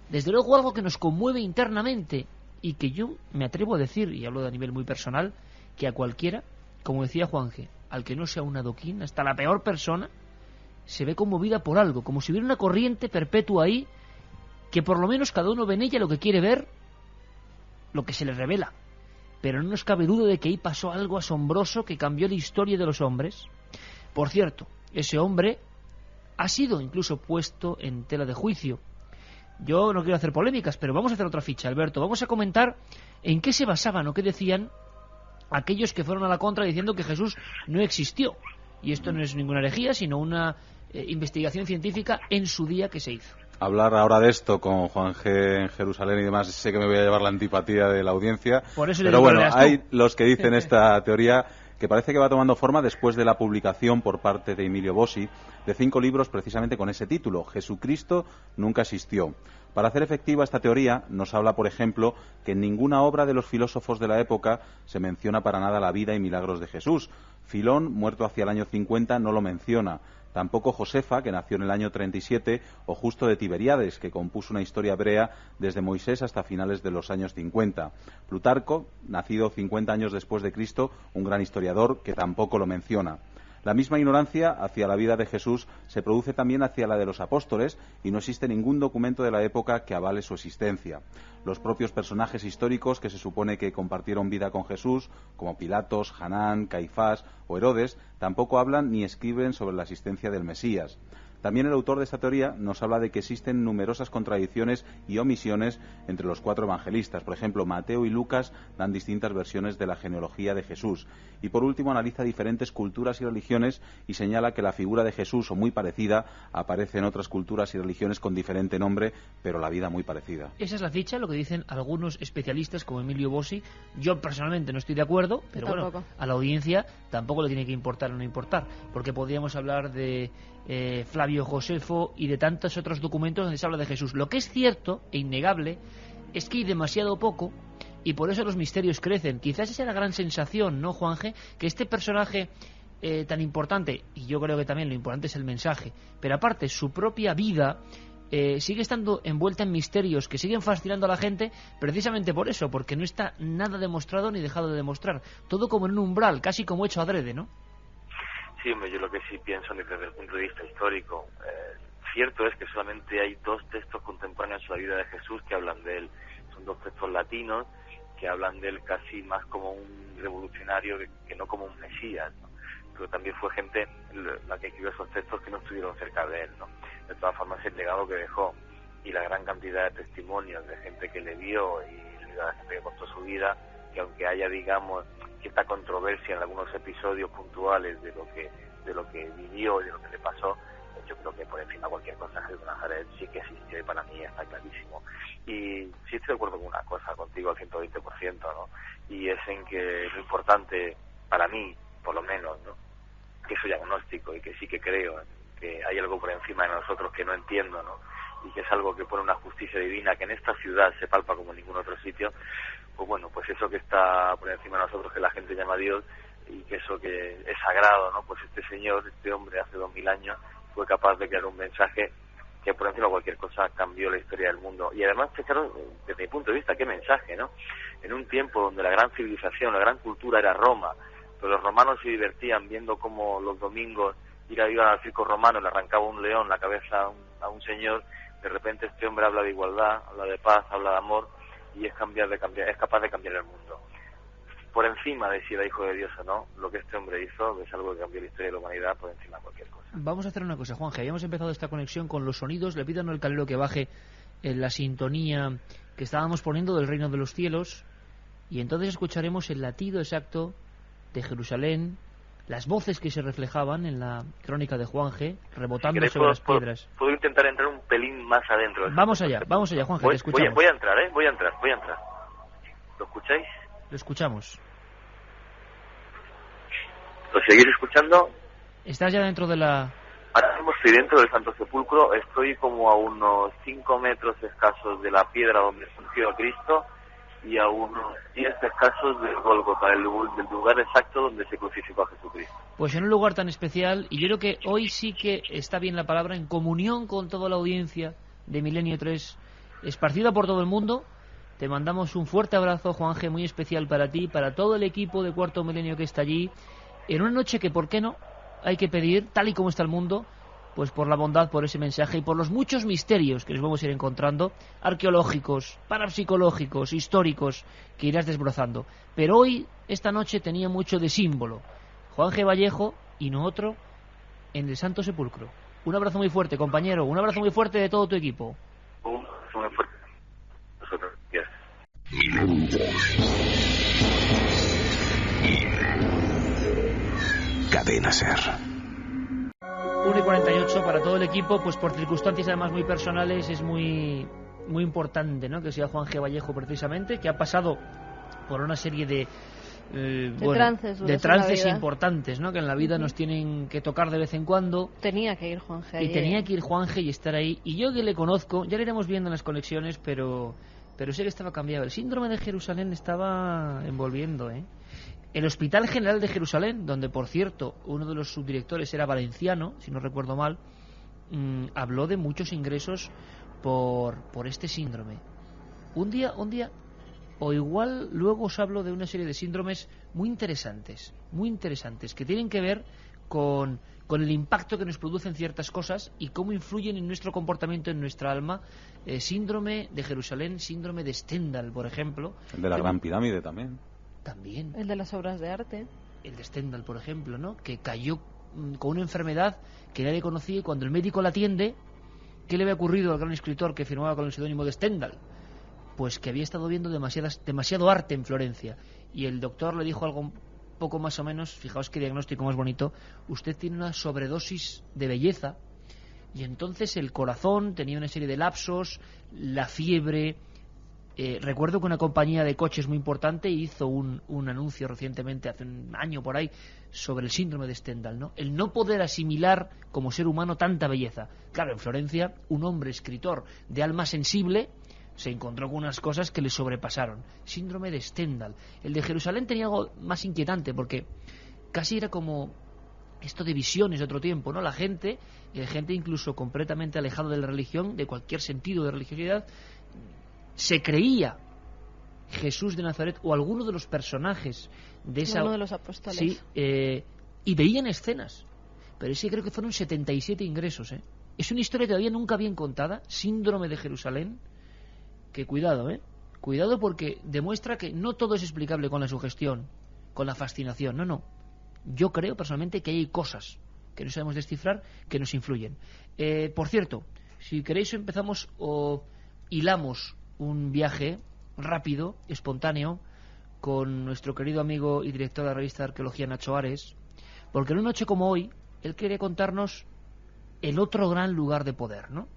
desde luego algo que nos conmueve internamente y que yo me atrevo a decir, y hablo de a nivel muy personal, que a cualquiera, como decía Juanje, al que no sea un adoquín, hasta la peor persona, se ve conmovida por algo, como si hubiera una corriente perpetua ahí, que por lo menos cada uno ve en ella lo que quiere ver, lo que se le revela. Pero no nos cabe duda de que ahí pasó algo asombroso que cambió la historia de los hombres. Por cierto, ese hombre ha sido incluso puesto en tela de juicio. Yo no quiero hacer polémicas, pero vamos a hacer otra ficha, Alberto. Vamos a comentar en qué se basaban o qué decían aquellos que fueron a la contra diciendo que Jesús no existió. Y esto no es ninguna herejía, sino una investigación científica en su día que se hizo. Hablar ahora de esto con Juan G. en Jerusalén y demás, sé que me voy a llevar la antipatía de la audiencia. Por eso pero bueno, hay los que dicen esta teoría que parece que va tomando forma después de la publicación por parte de Emilio Bossi de 5 libros precisamente con ese título, Jesucristo nunca existió. Para hacer efectiva esta teoría, nos habla, por ejemplo, que en ninguna obra de los filósofos de la época se menciona para nada la vida y milagros de Jesús. Filón, muerto hacia el año 50, no lo menciona. Tampoco Josefa, que nació en el año 37, o Justo de Tiberíades, que compuso una historia hebrea desde Moisés hasta finales de los años 50. Plutarco, nacido 50 años después de Cristo, un gran historiador, que tampoco lo menciona. La misma ignorancia hacia la vida de Jesús se produce también hacia la de los apóstoles y no existe ningún documento de la época que avale su existencia. Los propios personajes históricos que se supone que compartieron vida con Jesús, como Pilatos, Hanán, Caifás o Herodes, tampoco hablan ni escriben sobre la existencia del Mesías. También el autor de esta teoría nos habla de que existen numerosas contradicciones y omisiones entre los 4 evangelistas. Por ejemplo, Mateo y Lucas dan distintas versiones de la genealogía de Jesús. Y por último analiza diferentes culturas y religiones y señala que la figura de Jesús, o muy parecida, aparece en otras culturas y religiones con diferente nombre, pero la vida muy parecida. Esa es la ficha, lo que dicen algunos especialistas como Emilio Bossi. Yo personalmente no estoy de acuerdo, pero bueno, a la audiencia tampoco le tiene que importar o no importar, porque podríamos hablar de Flavio Josefo y de tantos otros documentos donde se habla de Jesús. Lo que es cierto e innegable es que hay demasiado poco y por eso los misterios crecen. Quizás esa es la gran sensación, ¿no, Juanje? Que este personaje tan importante, y yo creo que también lo importante es el mensaje, pero aparte su propia vida sigue estando envuelta en misterios que siguen fascinando a la gente precisamente por eso, porque no está nada demostrado ni dejado de demostrar. Todo como en un umbral, casi como hecho adrede, ¿no? Sí, yo lo que sí pienso desde el punto de vista histórico, cierto es que solamente hay 2 textos contemporáneos sobre la vida de Jesús que hablan de él. Son 2 textos latinos que hablan de él casi más como un revolucionario que no como un mesías, ¿no? Pero también fue gente la que escribió esos textos que no estuvieron cerca de él, ¿no? De todas formas, el legado que dejó y la gran cantidad de testimonios de gente que le vio y la gente que contó su vida, que aunque haya, digamos, cierta controversia en algunos episodios puntuales de lo que vivió y de lo que le pasó, yo creo que por encima de cualquier cosa Jesús de Nazaret sí que existió y para mí está clarísimo. Y sí estoy de acuerdo con una cosa, contigo al 120%, ¿no? Y es en que lo importante para mí, por lo menos, ¿no?, que soy agnóstico y que sí que creo que hay algo por encima de nosotros que no entiendo, ¿no?, y que es algo que pone una justicia divina que en esta ciudad se palpa como en ningún otro sitio. Pues bueno, pues eso que está por encima de nosotros, que la gente llama a Dios, y que eso que es sagrado, ¿no? Pues este señor, este hombre, hace 2000 años, fue capaz de crear un mensaje que por encima de cualquier cosa cambió la historia del mundo. Y además, fijaros, desde mi punto de vista, qué mensaje, ¿no? En un tiempo donde la gran civilización, la gran cultura era Roma, pero los romanos se divertían viendo cómo los domingos iban al circo romano, le arrancaba un león la cabeza a un señor. De repente este hombre habla de igualdad, habla de paz, habla de amor, y es capaz de cambiar el mundo. Por encima de si era hijo de Dios o no, lo que este hombre hizo es algo que cambió la historia de la humanidad por encima de cualquier cosa. Vamos a hacer una cosa, Juanje. Habíamos empezado esta conexión con los sonidos. Le pido al calero que baje en la sintonía que estábamos poniendo del Reino de los Cielos, y entonces escucharemos el latido exacto de Jerusalén, las voces que se reflejaban en la crónica de Juanje, rebotando sobre las piedras. Puedo intentar entrar un pelín más adentro. Vamos allá, Juanje, te escuchamos. Voy a entrar. Voy a entrar. ¿Lo escucháis? Lo escuchamos. ¿Lo seguís escuchando? ¿Estás ya dentro de la...? Ahora mismo estoy dentro del Santo Sepulcro, estoy como a unos 5 metros escasos de la piedra donde surgió Cristo y a unos 10 escasos del Gólgota, del lugar exacto donde se crucificó a Jesucristo. Pues en un lugar tan especial, y yo creo que hoy sí que está bien la palabra, en comunión con toda la audiencia de Milenio 3, esparcida por todo el mundo. Te mandamos un fuerte abrazo, Juanje, muy especial para ti, para todo el equipo de Cuarto Milenio que está allí, en una noche que, ¿por qué no?, hay que pedir, tal y como está el mundo, pues por la bondad, por ese mensaje y por los muchos misterios que nos vamos a ir encontrando, arqueológicos, parapsicológicos, históricos, que irás desbrozando. Pero hoy, esta noche, tenía mucho de símbolo. Juanje Vallejo y nosotros en el Santo Sepulcro. Un abrazo muy fuerte, compañero, un abrazo muy fuerte de todo tu equipo. Un abrazo muy fuerte. Nosotros, yes. Cadena Ser. 1:48 para todo el equipo, pues por circunstancias además muy personales es muy importante, ¿no?, que sea Juanje Vallejo precisamente, que ha pasado por una serie de trances importantes, ¿no?, que en la vida nos tienen que tocar de vez en cuando. Tenía que ir Juanje y tenía que ir Juanje y estar ahí, y yo que le conozco, ya lo iremos viendo en las conexiones, pero sé que estaba cambiado. El síndrome de Jerusalén estaba envolviendo, El Hospital General de Jerusalén, donde por cierto uno de los subdirectores era valenciano, si no recuerdo mal, habló de muchos ingresos por este síndrome. Un día, o igual luego os hablo de una serie de síndromes muy interesantes, que tienen que ver con el impacto que nos producen ciertas cosas y cómo influyen en nuestro comportamiento, en nuestra alma. Síndrome de Jerusalén, síndrome de Stendhal, por ejemplo. El de la Gran Pirámide también. El de las obras de arte. El de Stendhal, por ejemplo, ¿no?, que cayó con una enfermedad que nadie conocía, y cuando el médico la atiende, ¿qué le había ocurrido al gran escritor que firmaba con el seudónimo de Stendhal? Pues que había estado viendo demasiado arte en Florencia, y el doctor le dijo algo poco más o menos, fijaos qué diagnóstico más bonito: usted tiene una sobredosis de belleza. Y entonces el corazón tenía una serie de lapsos, la fiebre. Recuerdo que una compañía de coches muy importante hizo un anuncio recientemente, hace un año por ahí, sobre el síndrome de Stendhal, ¿no?, el no poder asimilar como ser humano tanta belleza. Claro, en Florencia, un hombre escritor de alma sensible se encontró con unas cosas que le sobrepasaron. Síndrome de Stendhal. El de Jerusalén tenía algo más inquietante, porque casi era como esto de visiones de otro tiempo, ¿no? La gente incluso completamente alejada de la religión, de cualquier sentido de religiosidad, se creía Jesús de Nazaret o alguno de los personajes de esa... Uno de los apóstoles. Sí, y veían escenas. Pero ese creo que fueron 77 ingresos, Es una historia todavía nunca bien contada, síndrome de Jerusalén, que cuidado, Cuidado, porque demuestra que no todo es explicable con la sugestión, con la fascinación, no. Yo creo personalmente que hay cosas que no sabemos descifrar que nos influyen. Por cierto, si queréis empezamos o hilamos un viaje rápido, espontáneo, con nuestro querido amigo y director de la revista de arqueología, Nacho Ares, porque en una noche como hoy él quiere contarnos el otro gran lugar de poder, ¿no?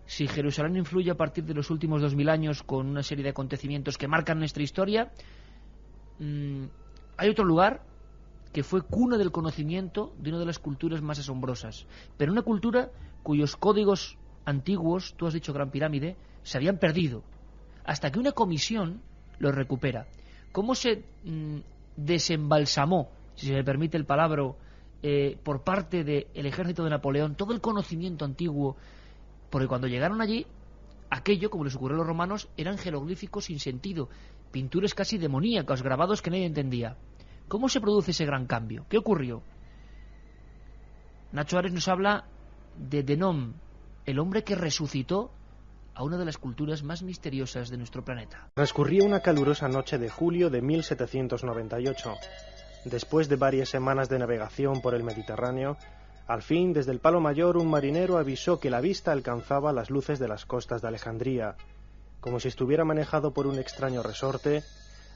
Si Jerusalén influye a partir de los últimos 2000 años con una serie de acontecimientos que marcan nuestra historia, hay otro lugar que fue cuna del conocimiento de una de las culturas más asombrosas, pero una cultura cuyos códigos antiguos, tú has dicho Gran Pirámide, se habían perdido, hasta que una comisión los recupera. ¿Cómo se desembalsamó, si se me permite el palabra, por parte del ejército de Napoleón todo el conocimiento antiguo? Porque cuando llegaron allí, aquello, como les ocurrió a los romanos, eran jeroglíficos sin sentido, pinturas casi demoníacas, grabados que nadie entendía. ¿Cómo se produce ese gran cambio? ¿Qué ocurrió? Nacho Ares nos habla de Denom, el hombre que resucitó a una de las culturas más misteriosas de nuestro planeta. Transcurría una calurosa noche de julio de 1798. Después de varias semanas de navegación por el Mediterráneo, al fin, desde el Palo Mayor, un marinero avisó que la vista alcanzaba las luces de las costas de Alejandría. Como si estuviera manejado por un extraño resorte,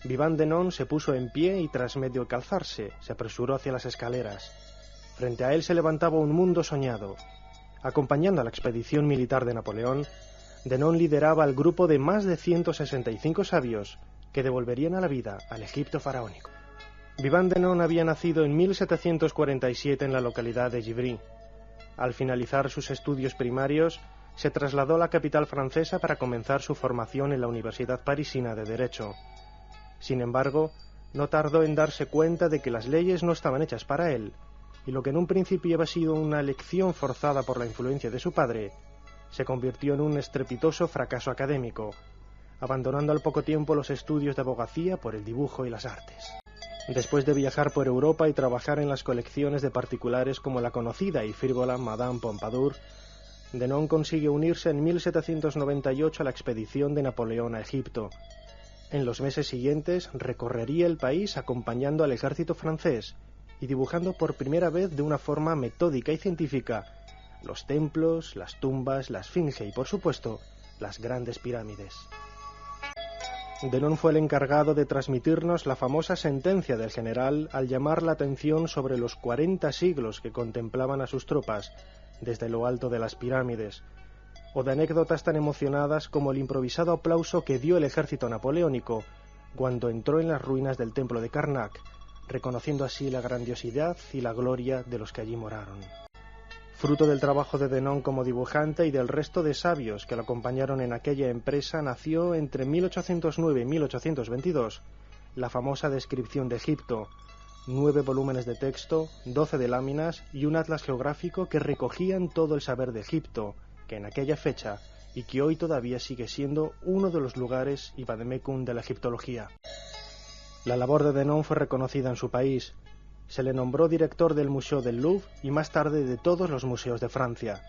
Vivant Denon se puso en pie y, tras medio calzarse, se apresuró hacia las escaleras. Frente a él se levantaba un mundo soñado. Acompañando a la expedición militar de Napoleón, Denon lideraba al grupo de más de 165 sabios que devolverían a la vida al Egipto faraónico. Vivant Denon había nacido en 1747 en la localidad de Givry. Al finalizar sus estudios primarios, se trasladó a la capital francesa para comenzar su formación en la Universidad Parisina de Derecho. Sin embargo, no tardó en darse cuenta de que las leyes no estaban hechas para él, y lo que en un principio había sido una elección forzada por la influencia de su padre, se convirtió en un estrepitoso fracaso académico, abandonando al poco tiempo los estudios de abogacía por el dibujo y las artes. Después de viajar por Europa y trabajar en las colecciones de particulares como la conocida y frívola Madame Pompadour, Denon consigue unirse en 1798 a la expedición de Napoleón a Egipto. En los meses siguientes recorrería el país acompañando al ejército francés y dibujando por primera vez de una forma metódica y científica los templos, las tumbas, la esfinge y, por supuesto, las grandes pirámides. Denon fue el encargado de transmitirnos la famosa sentencia del general al llamar la atención sobre los 40 siglos que contemplaban a sus tropas desde lo alto de las pirámides, o de anécdotas tan emocionadas como el improvisado aplauso que dio el ejército napoleónico cuando entró en las ruinas del templo de Karnak, reconociendo así la grandiosidad y la gloria de los que allí moraron. Fruto del trabajo de Denon como dibujante y del resto de sabios que lo acompañaron en aquella empresa, nació entre 1809 y 1822 la famosa Descripción de Egipto, 9 volúmenes de texto, 12 de láminas y un atlas geográfico que recogían todo el saber de Egipto, que en aquella fecha y que hoy todavía sigue siendo uno de los lugares y vademecum de la egiptología. La labor de Denon fue reconocida en su país. Se le nombró director del Museo del Louvre y más tarde de todos los museos de Francia.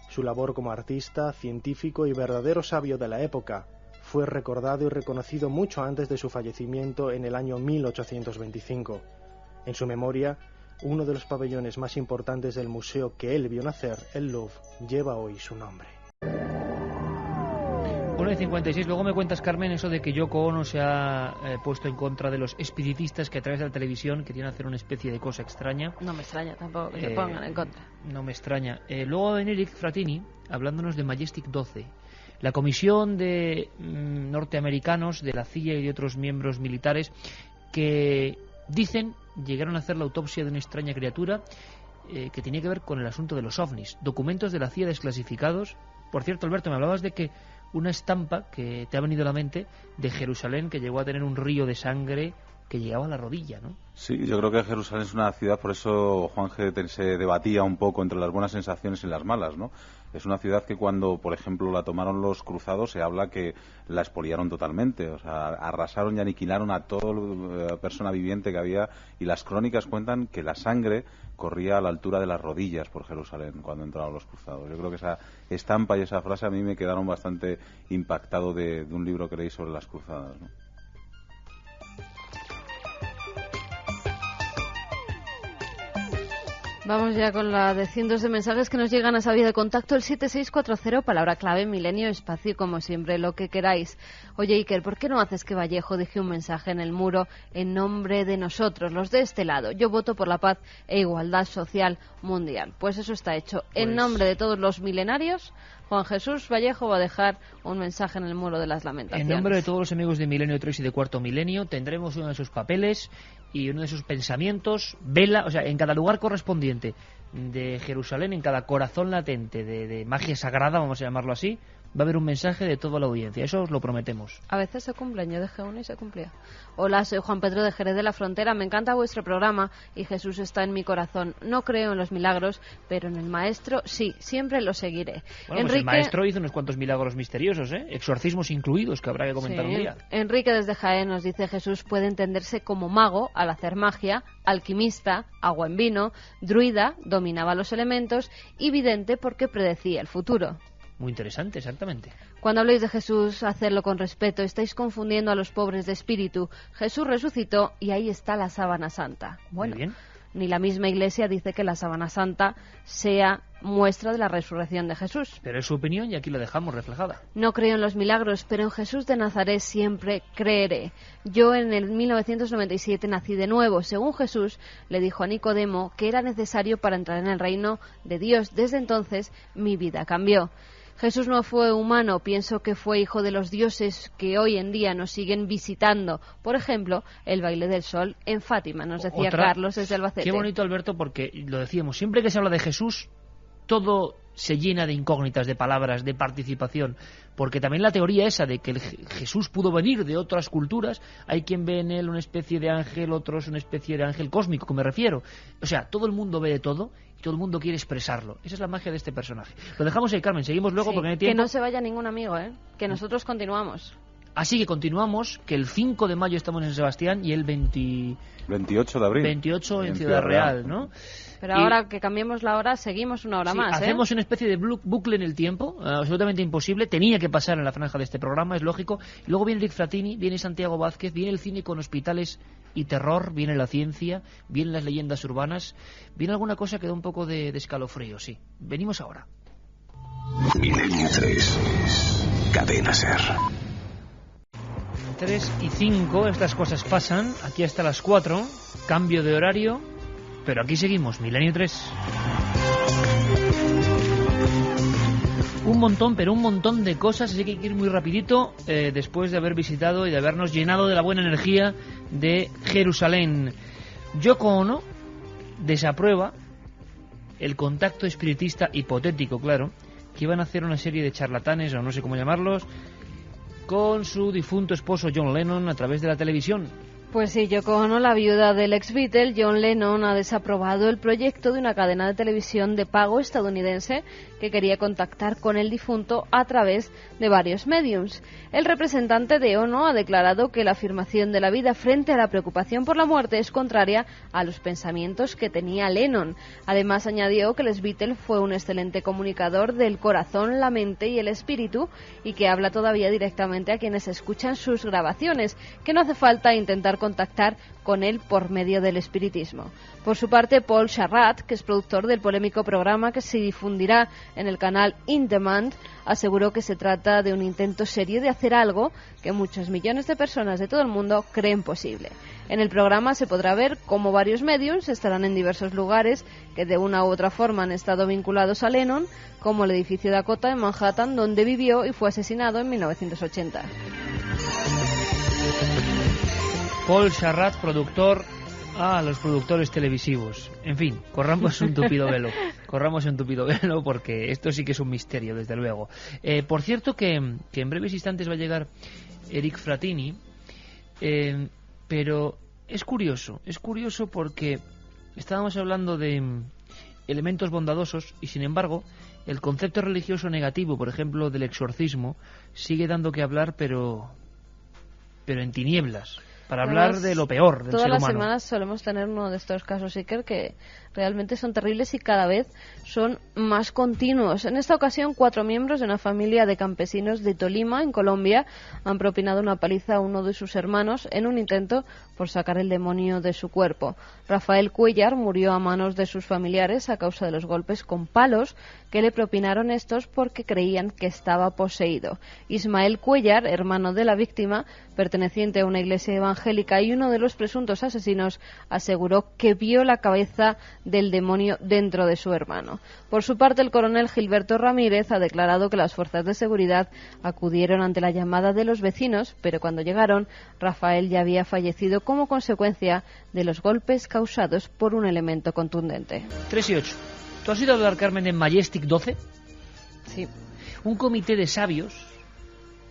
Su labor como artista, científico y verdadero sabio de la época fue recordado y reconocido mucho antes de su fallecimiento en el año 1825. En su memoria, uno de los pabellones más importantes del museo que él vio nacer, el Louvre, lleva hoy su nombre. 1:56. Luego me cuentas, Carmen, eso de que Yoko Ono se ha puesto en contra de los espiritistas que a través de la televisión querían hacer una especie de cosa extraña. No me extraña tampoco que se pongan en contra. No me extraña. Luego va a venir Eric Fratini hablándonos de Majestic 12. La comisión de norteamericanos, de la CIA y de otros miembros militares que dicen llegaron a hacer la autopsia de una extraña criatura que tenía que ver con el asunto de los ovnis. Documentos de la CIA desclasificados. Por cierto, Alberto, me hablabas de que una estampa que te ha venido a la mente de Jerusalén que llegó a tener un río de sangre que llegaba a la rodilla, ¿no? Sí, yo creo que Jerusalén es una ciudad, por eso Juan G. se debatía un poco entre las buenas sensaciones y las malas, ¿no? Es una ciudad que cuando, por ejemplo, la tomaron los cruzados, se habla que la expoliaron totalmente, o sea, arrasaron y aniquilaron a toda persona viviente que había, y las crónicas cuentan que la sangre corría a la altura de las rodillas por Jerusalén cuando entraron los cruzados. Yo creo que esa estampa y esa frase a mí me quedaron bastante impactado de un libro que leí sobre las cruzadas, ¿no? Vamos ya con la de cientos de mensajes que nos llegan a esa vía de contacto, el 7640, palabra clave, milenio, espacio, como siempre, lo que queráis. Oye, Iker, ¿por qué no haces que Vallejo deje un mensaje en el muro en nombre de nosotros, los de este lado? Yo voto por la paz e igualdad social mundial. Pues eso está hecho. En nombre de todos los milenarios, Juan Jesús Vallejo va a dejar un mensaje en el muro de las lamentaciones. En nombre de todos los amigos de Milenio 3 y de Cuarto Milenio, tendremos uno de sus papeles y uno de sus pensamientos, vela, o sea, en cada lugar correspondiente de Jerusalén, en cada corazón latente de magia sagrada, vamos a llamarlo así, va a haber un mensaje de toda la audiencia. Eso os lo prometemos. A veces se cumplen, yo dejé uno y se cumplía. Hola, soy Juan Pedro de Jerez de la Frontera. Me encanta vuestro programa y Jesús está en mi corazón. No creo en los milagros, pero en el Maestro sí, siempre lo seguiré. Bueno, pues el Maestro hizo unos cuantos milagros misteriosos, exorcismos incluidos, que habrá que comentar un día. Enrique desde Jaén nos dice: Jesús puede entenderse como mago al hacer magia, alquimista, agua en vino, druida, dominaba los elementos, y vidente porque predecía el futuro. Muy interesante, exactamente. Cuando habléis de Jesús, hacedlo con respeto. Estáis confundiendo a los pobres de espíritu. Jesús resucitó y ahí está la sábana santa. Bueno, muy bien. Ni la misma Iglesia dice que la sábana santa sea muestra de la resurrección de Jesús. Pero es su opinión y aquí la dejamos reflejada. No creo en los milagros, pero en Jesús de Nazaret siempre creeré. Yo en el 1997 nací de nuevo. Según Jesús le dijo a Nicodemo que era necesario para entrar en el reino de Dios. Desde entonces mi vida cambió. Jesús no fue humano, pienso que fue hijo de los dioses que hoy en día nos siguen visitando. Por ejemplo, el baile del sol en Fátima, nos decía Carlos desde Albacete. Qué bonito, Alberto, porque lo decíamos, siempre que se habla de Jesús, todo se llena de incógnitas, de palabras, de participación, porque también la teoría esa de que Jesús pudo venir de otras culturas, hay quien ve en él una especie de ángel, otros una especie de ángel cósmico, que me refiero. O sea, todo el mundo ve de todo y todo el mundo quiere expresarlo. Esa es la magia de este personaje. Lo dejamos ahí, Carmen, seguimos luego porque no hay tiempo. Que no se vaya ningún amigo, que nosotros continuamos. Así que continuamos, que el 5 de mayo estamos en San Sebastián y el 28 de abril. 28 en Ciudad Real, ¿no? Pero ahora que cambiemos la hora, seguimos una hora más. Hacemos una especie de bucle en el tiempo, absolutamente imposible. Tenía que pasar en la franja de este programa, es lógico. Luego viene Eric Fratini, viene Santiago Vázquez, viene el cine con hospitales y terror, viene la ciencia, vienen las leyendas urbanas, viene alguna cosa que da un poco de escalofrío, sí. Venimos ahora. Milenio 3, Cadena SER. 3 y 5, estas cosas pasan. Aquí hasta las 4, cambio de horario, pero aquí seguimos, Milenio 3. Un montón de cosas, así que hay que ir muy rapidito después de haber visitado y de habernos llenado de la buena energía de Jerusalén. Yoko Ono desaprueba el contacto espiritista hipotético, claro, que iban a hacer una serie de charlatanes, o no sé cómo llamarlos, con su difunto esposo John Lennon a través de la televisión. Pues sí, Yoko Ono, la viuda del ex Beatle, John Lennon, ha desaprobado el proyecto de una cadena de televisión de pago estadounidense que quería contactar con el difunto a través de varios mediums. El representante de Ono ha declarado que la afirmación de la vida frente a la preocupación por la muerte es contraria a los pensamientos que tenía Lennon. Además, añadió que el ex Beatle fue un excelente comunicador del corazón, la mente y el espíritu y que habla todavía directamente a quienes escuchan sus grabaciones, que no hace falta intentar contactar con él por medio del espiritismo. Por su parte, Paul Sharrat, que es productor del polémico programa que se difundirá en el canal In Demand, aseguró que se trata de un intento serio de hacer algo que muchos millones de personas de todo el mundo creen posible. En el programa se podrá ver cómo varios mediums estarán en diversos lugares que de una u otra forma han estado vinculados a Lennon, como el edificio Dakota en Manhattan, donde vivió y fue asesinado en 1980. Paul Sharrat, productor los productores televisivos. En fin, corramos un tupido velo. Porque esto sí que es un misterio, desde luego. Por cierto que en breves instantes va a llegar Eric Fratini, pero es curioso porque estábamos hablando de elementos bondadosos y sin embargo el concepto religioso negativo, por ejemplo del exorcismo, sigue dando que hablar, pero en tinieblas. Para hablar de lo peor del ser humano. Todas las semanas solemos tener uno de estos casos, Iker, que realmente son terribles y cada vez son más continuos. En esta ocasión, 4 miembros de una familia de campesinos de Tolima, en Colombia, han propinado una paliza a uno de sus hermanos en un intento por sacar el demonio de su cuerpo. Rafael Cuellar murió a manos de sus familiares a causa de los golpes con palos que le propinaron estos porque creían que estaba poseído. Ismael Cuellar, hermano de la víctima, perteneciente a una iglesia evangélica y uno de los presuntos asesinos, aseguró que vio la cabeza del demonio dentro de su hermano. Por su parte, el coronel Gilberto Ramírez ha declarado que las fuerzas de seguridad acudieron ante la llamada de los vecinos, pero cuando llegaron, Rafael ya había fallecido como consecuencia de los golpes causados por un elemento contundente. 3 y 8. ¿Tú has oído hablar, Carmen, de Majestic 12? Sí. Un comité de sabios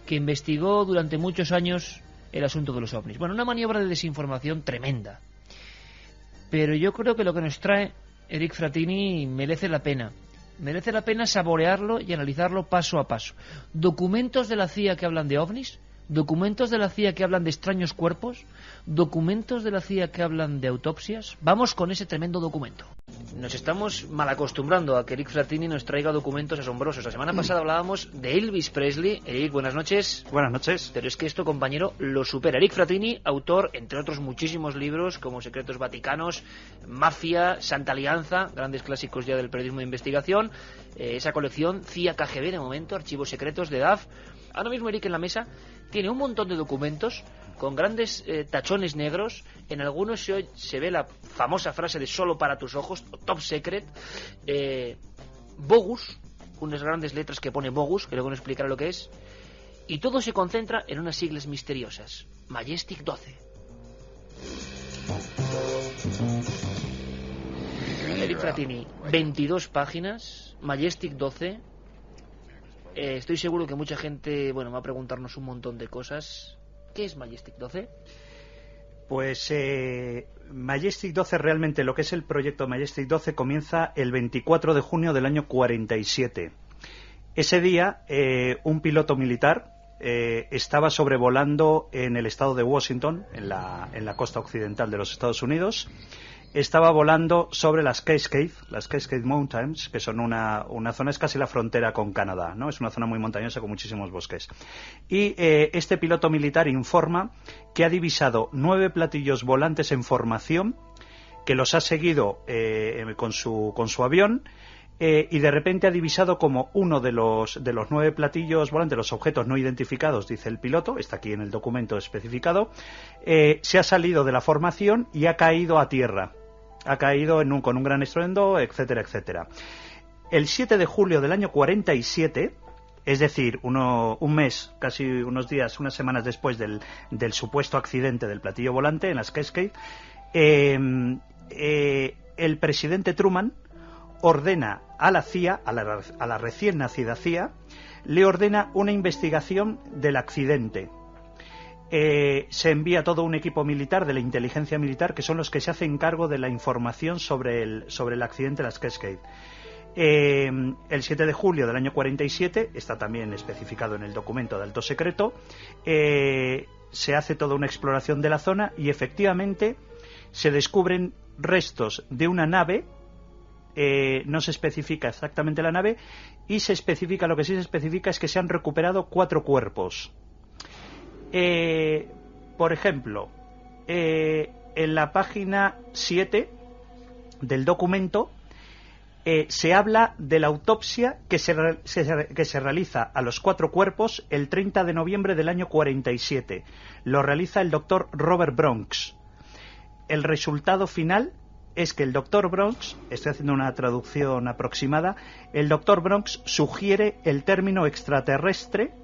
que investigó durante muchos años el asunto de los ovnis. Bueno, una maniobra de desinformación tremenda. Pero yo creo que lo que nos trae Eric Fratini merece la pena. Merece la pena saborearlo y analizarlo paso a paso. Documentos de la CIA que hablan de ovnis, documentos de la CIA que hablan de extraños cuerpos, documentos de la CIA que hablan de autopsias. Vamos con ese tremendo documento. Nos estamos mal acostumbrando a que Eric Fratini nos traiga documentos asombrosos. La semana pasada hablábamos de Elvis Presley. Eric, buenas noches. Buenas noches. Pero es que esto, compañero, lo supera. Eric Fratini, autor, entre otros muchísimos libros, como Secretos Vaticanos, Mafia, Santa Alianza, grandes clásicos ya del periodismo de investigación, esa colección CIA KGB, de momento, Archivos Secretos de DAF. Ahora mismo Eric en la mesa tiene un montón de documentos con grandes tachones negros. En algunos se ve la famosa frase de solo para tus ojos, top secret, bogus, unas grandes letras que pone Bogus, que luego nos explicará lo que es, y todo se concentra en unas siglas misteriosas. Majestic 12. Eric Fratini, 22 páginas, Majestic 12. Estoy seguro que mucha gente, bueno, va a preguntarnos un montón de cosas. ¿Qué es Majestic 12? Pues Majestic 12, realmente lo que es el proyecto Majestic 12 comienza el 24 de junio del año 47. Ese día un piloto militar estaba sobrevolando en el estado de Washington, en la costa occidental de los Estados Unidos. Estaba volando sobre las Cascade Mountains, que son una zona, es casi la frontera con Canadá, ¿no? Es una zona muy montañosa con muchísimos bosques. Y este piloto militar informa que ha divisado 9 platillos volantes en formación, que los ha seguido con su avión, y de repente ha divisado como uno de los 9 platillos volantes, los objetos no identificados, dice el piloto, está aquí en el documento especificado, se ha salido de la formación y ha caído a tierra. Ha caído con un gran estruendo, etcétera, etcétera. El 7 de julio del año 47, es decir, un mes, casi unos días, unas semanas después del supuesto accidente del platillo volante en las Cascade, el presidente Truman ordena a la CIA, a la recién nacida CIA, le ordena una investigación del accidente. Se envía todo un equipo militar de la inteligencia militar, que son los que se hacen cargo de la información sobre el accidente de las Cascade. El 7 de julio del año 47, está también especificado en el documento de alto secreto, se hace toda una exploración de la zona y efectivamente se descubren restos de una nave. No se especifica exactamente la nave, y lo que sí se especifica es que se han recuperado 4 cuerpos. Por ejemplo, en la página 7 del documento se habla de la autopsia que se realiza a los 4 cuerpos el 30 de noviembre del año 47. Lo realiza el doctor Robert Bronx. El resultado final es que el doctor Bronx, estoy haciendo una traducción aproximada, el doctor Bronx sugiere el término extraterrestre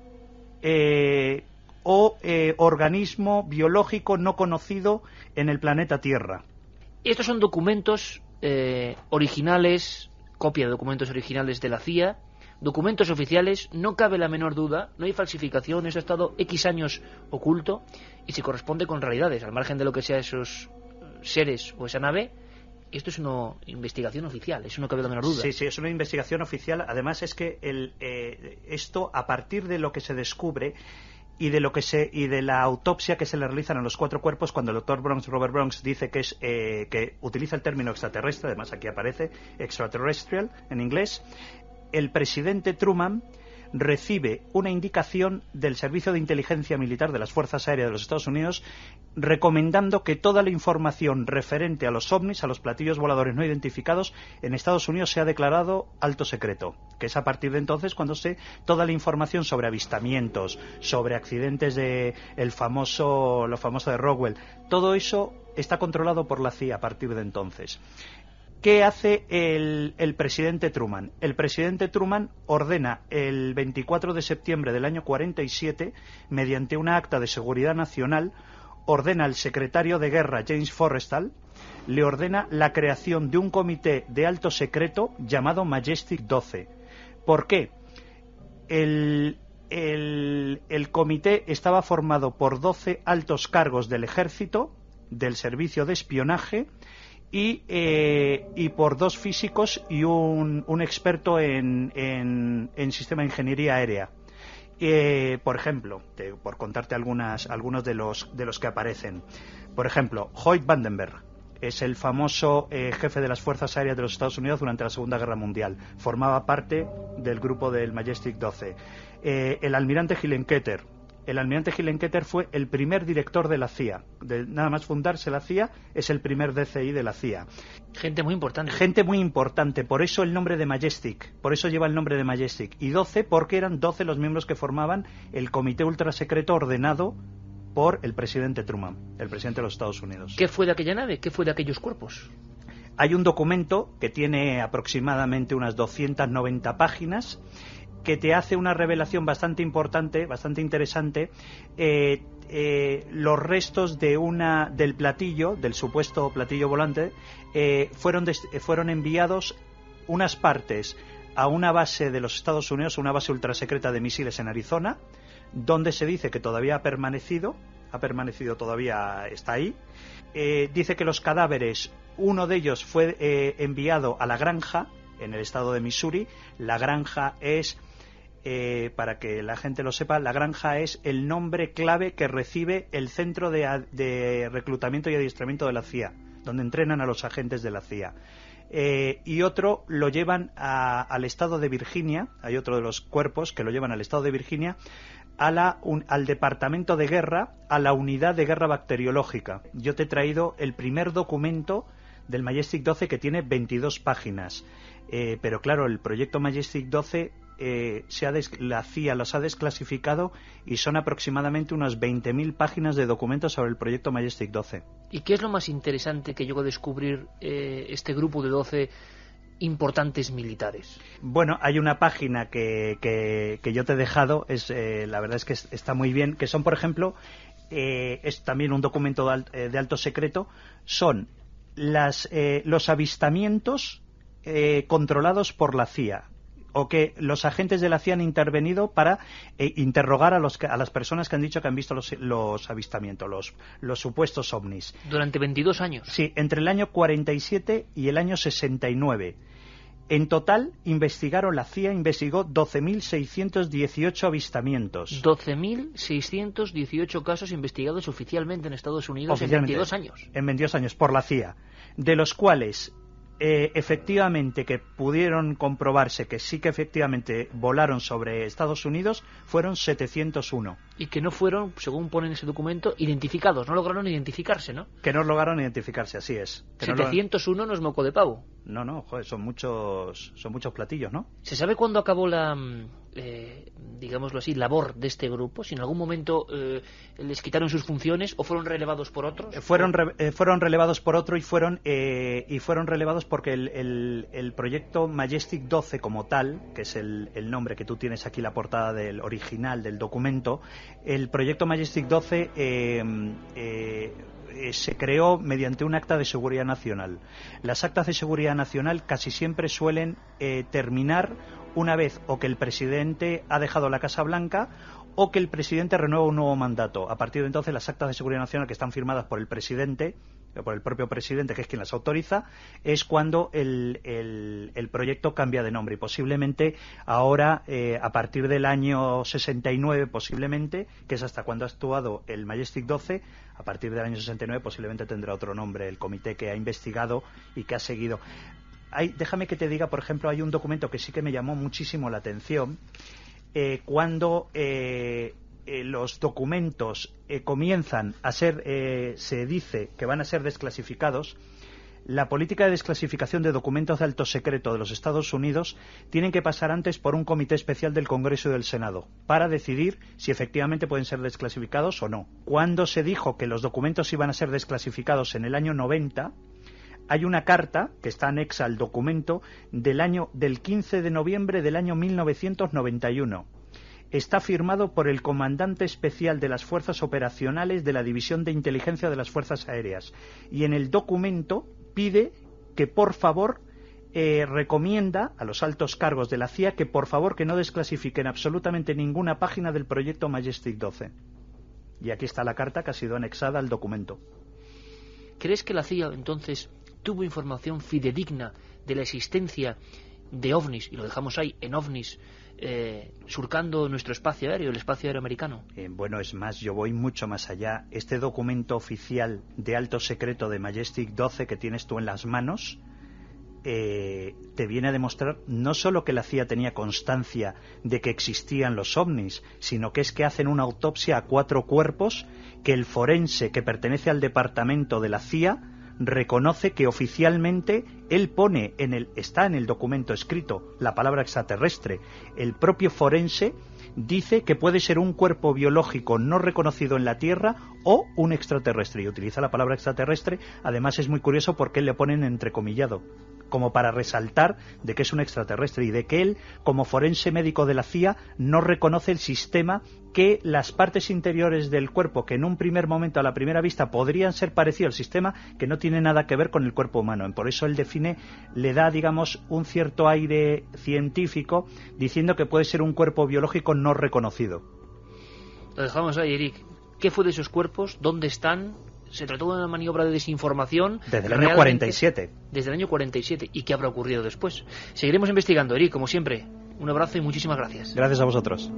o organismo biológico no conocido en el planeta Tierra. Estos son documentos originales, copia de documentos originales de la CIA, documentos oficiales, no cabe la menor duda, no hay falsificación, eso ha estado X años oculto y se corresponde con realidades, al margen de lo que sea esos seres o esa nave. Esto es una investigación oficial, eso no cabe la menor duda. Sí, es una investigación oficial. Además es que esto, a partir de lo que se descubre y de la autopsia que se le realizan a los 4 cuerpos, cuando el doctor Robert Bronx dice que utiliza el término extraterrestre, además aquí aparece extraterrestrial en inglés, el presidente Truman recibe una indicación del Servicio de Inteligencia Militar de las Fuerzas Aéreas de los Estados Unidos recomendando que toda la información referente a los ovnis, a los platillos voladores no identificados, en Estados Unidos sea declarado alto secreto, que es a partir de entonces cuando toda la información sobre avistamientos, sobre accidentes lo famoso de Roswell, todo eso está controlado por la CIA a partir de entonces. ¿Qué hace el presidente Truman? El presidente Truman ordena el 24 de septiembre del año 47, mediante una acta de seguridad nacional, ordena al secretario de guerra James Forrestal, le ordena la creación de un comité de alto secreto llamado Majestic 12. ¿Por qué? El comité estaba formado por 12 altos cargos del ejército, del servicio de espionaje, y por 2 físicos y un experto en sistema de ingeniería aérea. Por ejemplo, por contarte algunos de los que aparecen. Por ejemplo, Hoyt Vandenberg es el famoso jefe de las Fuerzas Aéreas de los Estados Unidos durante la Segunda Guerra Mundial. Formaba parte del grupo del Majestic 12. El almirante Hillenkoetter. El almirante Hillenkoetter fue el primer director de la CIA. Nada más fundarse la CIA, es el primer DCI de la CIA. Gente muy importante. Gente muy importante. Por eso el nombre de Majestic. Por eso lleva el nombre de Majestic. Y 12 porque eran 12 los miembros que formaban el comité ultrasecreto ordenado por el presidente Truman, el presidente de los Estados Unidos. ¿Qué fue de aquella nave? ¿Qué fue de aquellos cuerpos? Hay un documento que tiene aproximadamente unas 290 páginas que te hace una revelación bastante importante, bastante interesante. Los restos del platillo, del supuesto platillo volante, fueron enviados unas partes a una base de los Estados Unidos, una base ultrasecreta de misiles en Arizona, donde se dice que todavía ha permanecido todavía, está ahí. Dice que los cadáveres, uno de ellos fue enviado a la granja en el estado de Missouri. La granja es, para que la gente lo sepa, la granja es el nombre clave que recibe el centro de reclutamiento y adiestramiento de la CIA, donde entrenan a los agentes de la CIA. Y otro lo llevan al estado de Virginia. Hay otro de los cuerpos que lo llevan al estado de Virginia, al departamento de guerra, a la unidad de guerra bacteriológica. Yo te he traído el primer documento del Majestic 12, que tiene 22 páginas. Pero claro, el proyecto Majestic 12 la CIA los ha desclasificado y son aproximadamente unas 20.000 páginas de documentos sobre el proyecto Majestic 12. ¿Y qué es lo más interesante que llegó a descubrir este grupo de 12 importantes militares? Bueno, hay una página que yo te he dejado, la verdad es que está muy bien, que son, por ejemplo, es también un documento de alto secreto, son los avistamientos controlados por la CIA, o que los agentes de la CIA han intervenido para interrogar a las personas que han dicho que han visto los avistamientos, los supuestos ovnis. Durante 22 años. Sí, entre el año 47 y el año 69. En total, la CIA investigó 12.618 avistamientos. 12.618 casos investigados oficialmente en Estados Unidos en 22 años. En 22 años, por la CIA, de los cuales efectivamente que pudieron comprobarse que sí que efectivamente volaron sobre Estados Unidos fueron 701. Y que no fueron, según pone en ese documento, identificados, no lograron identificarse, ¿no? Que no lograron identificarse, así es. 701 no es moco de pavo. No, joder, son muchos platillos, ¿no? ¿Se sabe cuándo acabó la, digámoslo así, labor de este grupo? ¿Si en algún momento les quitaron sus funciones o fueron relevados por otros? Fueron relevados por otro y fueron relevados porque el proyecto Majestic 12 como tal, que es el nombre que tú tienes aquí, la portada del original del documento, el proyecto Majestic 12 se creó mediante un acta de seguridad nacional. Las actas de seguridad nacional casi siempre suelen terminar una vez o que el presidente ha dejado la Casa Blanca o que el presidente renueva un nuevo mandato. A partir de entonces, las actas de seguridad nacional que están firmadas por el presidente, por el propio presidente, que es quien las autoriza, es cuando el proyecto cambia de nombre. Y posiblemente ahora, a partir del año 69, posiblemente, que es hasta cuando ha actuado el Majestic 12, a partir del año 69 posiblemente tendrá otro nombre el comité que ha investigado y que ha seguido. Déjame que te diga, por ejemplo, hay un documento que sí que me llamó muchísimo la atención. Cuando los documentos comienzan a ser, se dice que van a ser desclasificados, la política de desclasificación de documentos de alto secreto de los Estados Unidos tienen que pasar antes por un comité especial del Congreso y del Senado para decidir si efectivamente pueden ser desclasificados o no. Cuando se dijo que los documentos iban a ser desclasificados en el año 90, hay una carta que está anexa al documento del 15 de noviembre del año 1991. Está firmado por el comandante especial de las Fuerzas Operacionales de la División de Inteligencia de las Fuerzas Aéreas. Y en el documento pide que, por favor, recomienda a los altos cargos de la CIA que, por favor, que no desclasifiquen absolutamente ninguna página del proyecto Majestic 12. Y aquí está la carta que ha sido anexada al documento. ¿Crees que la CIA, entonces, tuvo información fidedigna de la existencia de ovnis, y lo dejamos ahí, en ovnis, surcando nuestro espacio aéreo, el espacio aéreo americano? Bueno, es más, yo voy mucho más allá. Este documento oficial de alto secreto de Majestic 12 que tienes tú en las manos te viene a demostrar no solo que la CIA tenía constancia de que existían los ovnis, sino que es que hacen una autopsia a 4 cuerpos que el forense que pertenece al departamento de la CIA reconoce que oficialmente él está en el documento escrito la palabra extraterrestre. El propio forense dice que puede ser un cuerpo biológico no reconocido en la Tierra o un extraterrestre. Y utiliza la palabra extraterrestre. Además es muy curioso porque le ponen entrecomillado, como para resaltar de que es un extraterrestre y de que él, como forense médico de la CIA, no reconoce el sistema, que las partes interiores del cuerpo, que en un primer momento, a la primera vista, podrían ser parecido al sistema, que no tiene nada que ver con el cuerpo humano. Por eso él define, le da, digamos, un cierto aire científico, diciendo que puede ser un cuerpo biológico no reconocido. Lo dejamos ahí, Eric. ¿Qué fue de esos cuerpos? ¿Dónde están? ¿Se trató de una maniobra de desinformación? Desde el año 47. Desde el año 47. ¿Y qué habrá ocurrido después? Seguiremos investigando, Eric, como siempre. Un abrazo y muchísimas gracias. Gracias a vosotros.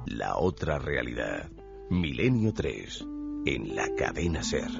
La otra realidad. Milenio 3. En la cadena SER.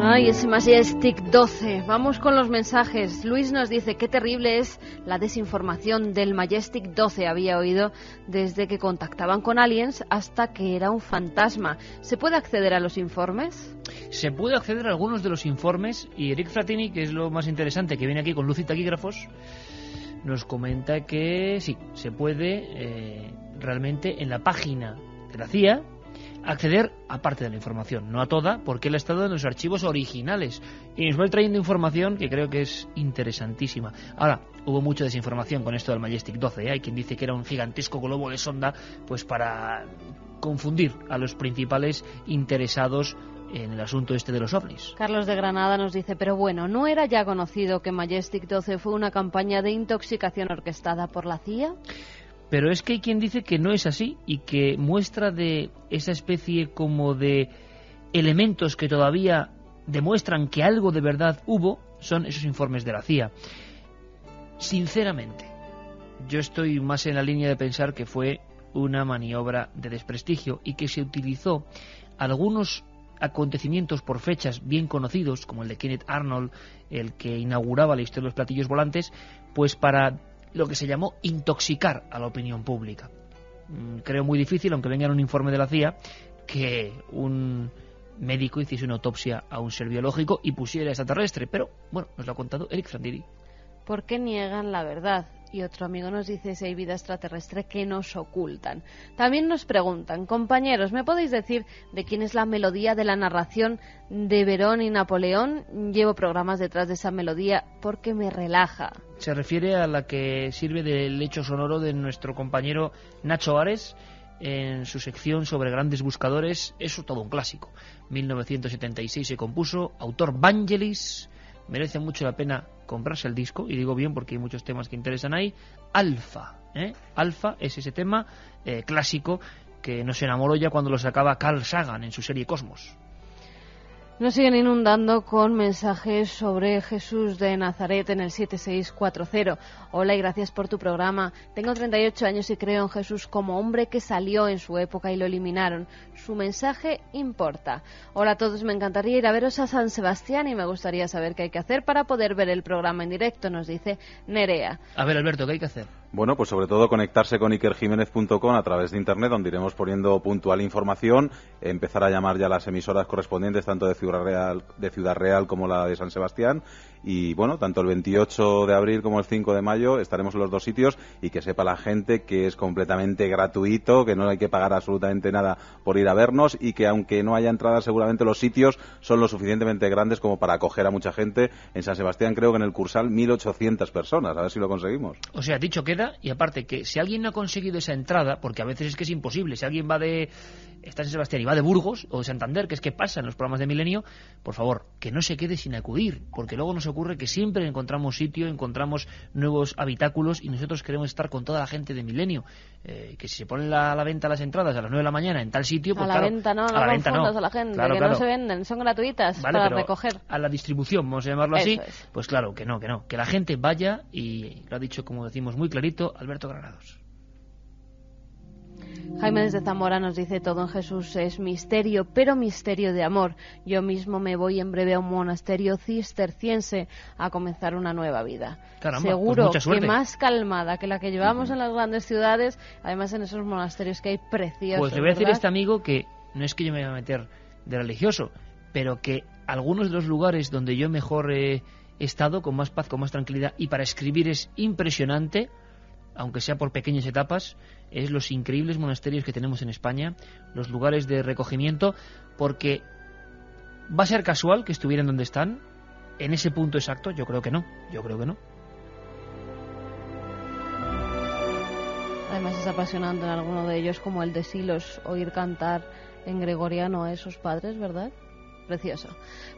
Ay, ese Majestic 12. Vamos con los mensajes. Luis nos dice, qué terrible es la desinformación del Majestic 12. Había oído desde que contactaban con aliens hasta que era un fantasma. ¿Se puede acceder a los informes? Se puede acceder a algunos de los informes, y Eric Fratini, que es lo más interesante, que viene aquí con luz y taquígrafos, nos comenta que sí, se puede realmente en la página de la CIA acceder a parte de la información, no a toda, porque él ha estado en los archivos originales y nos va trayendo información que creo que es interesantísima. Ahora, hubo mucha desinformación con esto del Majestic 12, Hay quien dice que era un gigantesco globo de sonda, pues para confundir a los principales interesados en el asunto este de los ovnis. Carlos de Granada nos dice, pero bueno, ¿no era ya conocido que Majestic 12 fue una campaña de intoxicación orquestada por la CIA? Pero es que hay quien dice que no es así y que muestra de esa especie como de elementos que todavía demuestran que algo de verdad hubo son esos informes de la CIA. Sinceramente, yo estoy más en la línea de pensar que fue una maniobra de desprestigio y que se utilizó algunos acontecimientos por fechas bien conocidos, como el de Kenneth Arnold, el que inauguraba la historia de los platillos volantes, pues para lo que se llamó intoxicar a la opinión pública. Creo muy difícil, aunque venga en un informe de la CIA, que un médico hiciese una autopsia a un ser biológico y pusiera extraterrestre, pero bueno, nos lo ha contado Eric Fratini. ¿Por qué niegan la verdad? Y otro amigo nos dice si hay vida extraterrestre que nos ocultan. También nos preguntan, compañeros, ¿me podéis decir de quién es la melodía de la narración de Verón y Napoleón? Llevo programas detrás de esa melodía porque me relaja. Se refiere a la que sirve del lecho sonoro de nuestro compañero Nacho Ares en su sección sobre grandes buscadores. Eso todo un clásico. 1976 se compuso, autor Vangelis. Merece mucho la pena comprarse el disco, y digo bien porque hay muchos temas que interesan ahí. Alfa, Alfa es ese tema clásico que nos enamoró ya cuando lo sacaba Carl Sagan en su serie Cosmos. Nos siguen inundando con mensajes sobre Jesús de Nazaret en el 7640. Hola y gracias por tu programa. Tengo 38 años y creo en Jesús como hombre que salió en su época y lo eliminaron. Su mensaje importa. Hola a todos, me encantaría ir a veros a San Sebastián y me gustaría saber qué hay que hacer para poder ver el programa en directo, nos dice Nerea. A ver, Alberto, ¿qué hay que hacer? Bueno, pues sobre todo conectarse con ikerjiménez.com a través de internet, donde iremos poniendo puntual información, empezar a llamar ya a las emisoras correspondientes, tanto de Ciudad Real como la de San Sebastián, y bueno, tanto el 28 de abril como el 5 de mayo estaremos en los dos sitios, y que sepa la gente que es completamente gratuito, que no hay que pagar absolutamente nada por ir a vernos, y que aunque no haya entrada, seguramente los sitios son lo suficientemente grandes como para acoger a mucha gente. En San Sebastián creo que en el Cursal 1.800 personas, a ver si lo conseguimos. O sea, dicho queda, y aparte que si alguien no ha conseguido esa entrada, porque a veces es que es imposible, si alguien está en San Sebastián y va de Burgos o de Santander, que es que pasa en los programas de Milenio, por favor, que no se quede sin acudir, porque luego nos ocurre que siempre encontramos sitio, encontramos nuevos habitáculos, y nosotros queremos estar con toda la gente de Milenio, que si se ponen a la venta las entradas a las 9 de la mañana en tal sitio, pues a la venta no, a la gente, claro, que no se venden, son gratuitas, vale, para recoger. A la distribución, vamos a llamarlo así, es. Pues claro, que no, que la gente vaya, y lo ha dicho, como decimos, muy clarito Alberto Granados. Jaime desde Zamora nos dice: todo en Jesús es misterio, pero misterio de amor. Yo mismo me voy en breve a un monasterio cisterciense a comenzar una nueva vida. Caramba, seguro pues que más calmada que la que llevamos en las grandes ciudades, además en esos monasterios que hay preciosos. Pues le voy a decir a ¿verdad? este amigo que no es que yo me vaya a meter de religioso, pero que algunos de los lugares donde yo mejor he estado, con más paz, con más tranquilidad, y para escribir es impresionante, aunque sea por pequeñas etapas, es los increíbles monasterios que tenemos en España, los lugares de recogimiento, porque ¿va a ser casual que estuvieran donde están? ¿En ese punto exacto? Yo creo que no. Además es apasionante en alguno de ellos, como el de Silos, oír cantar en gregoriano a esos padres, ¿verdad? Precioso.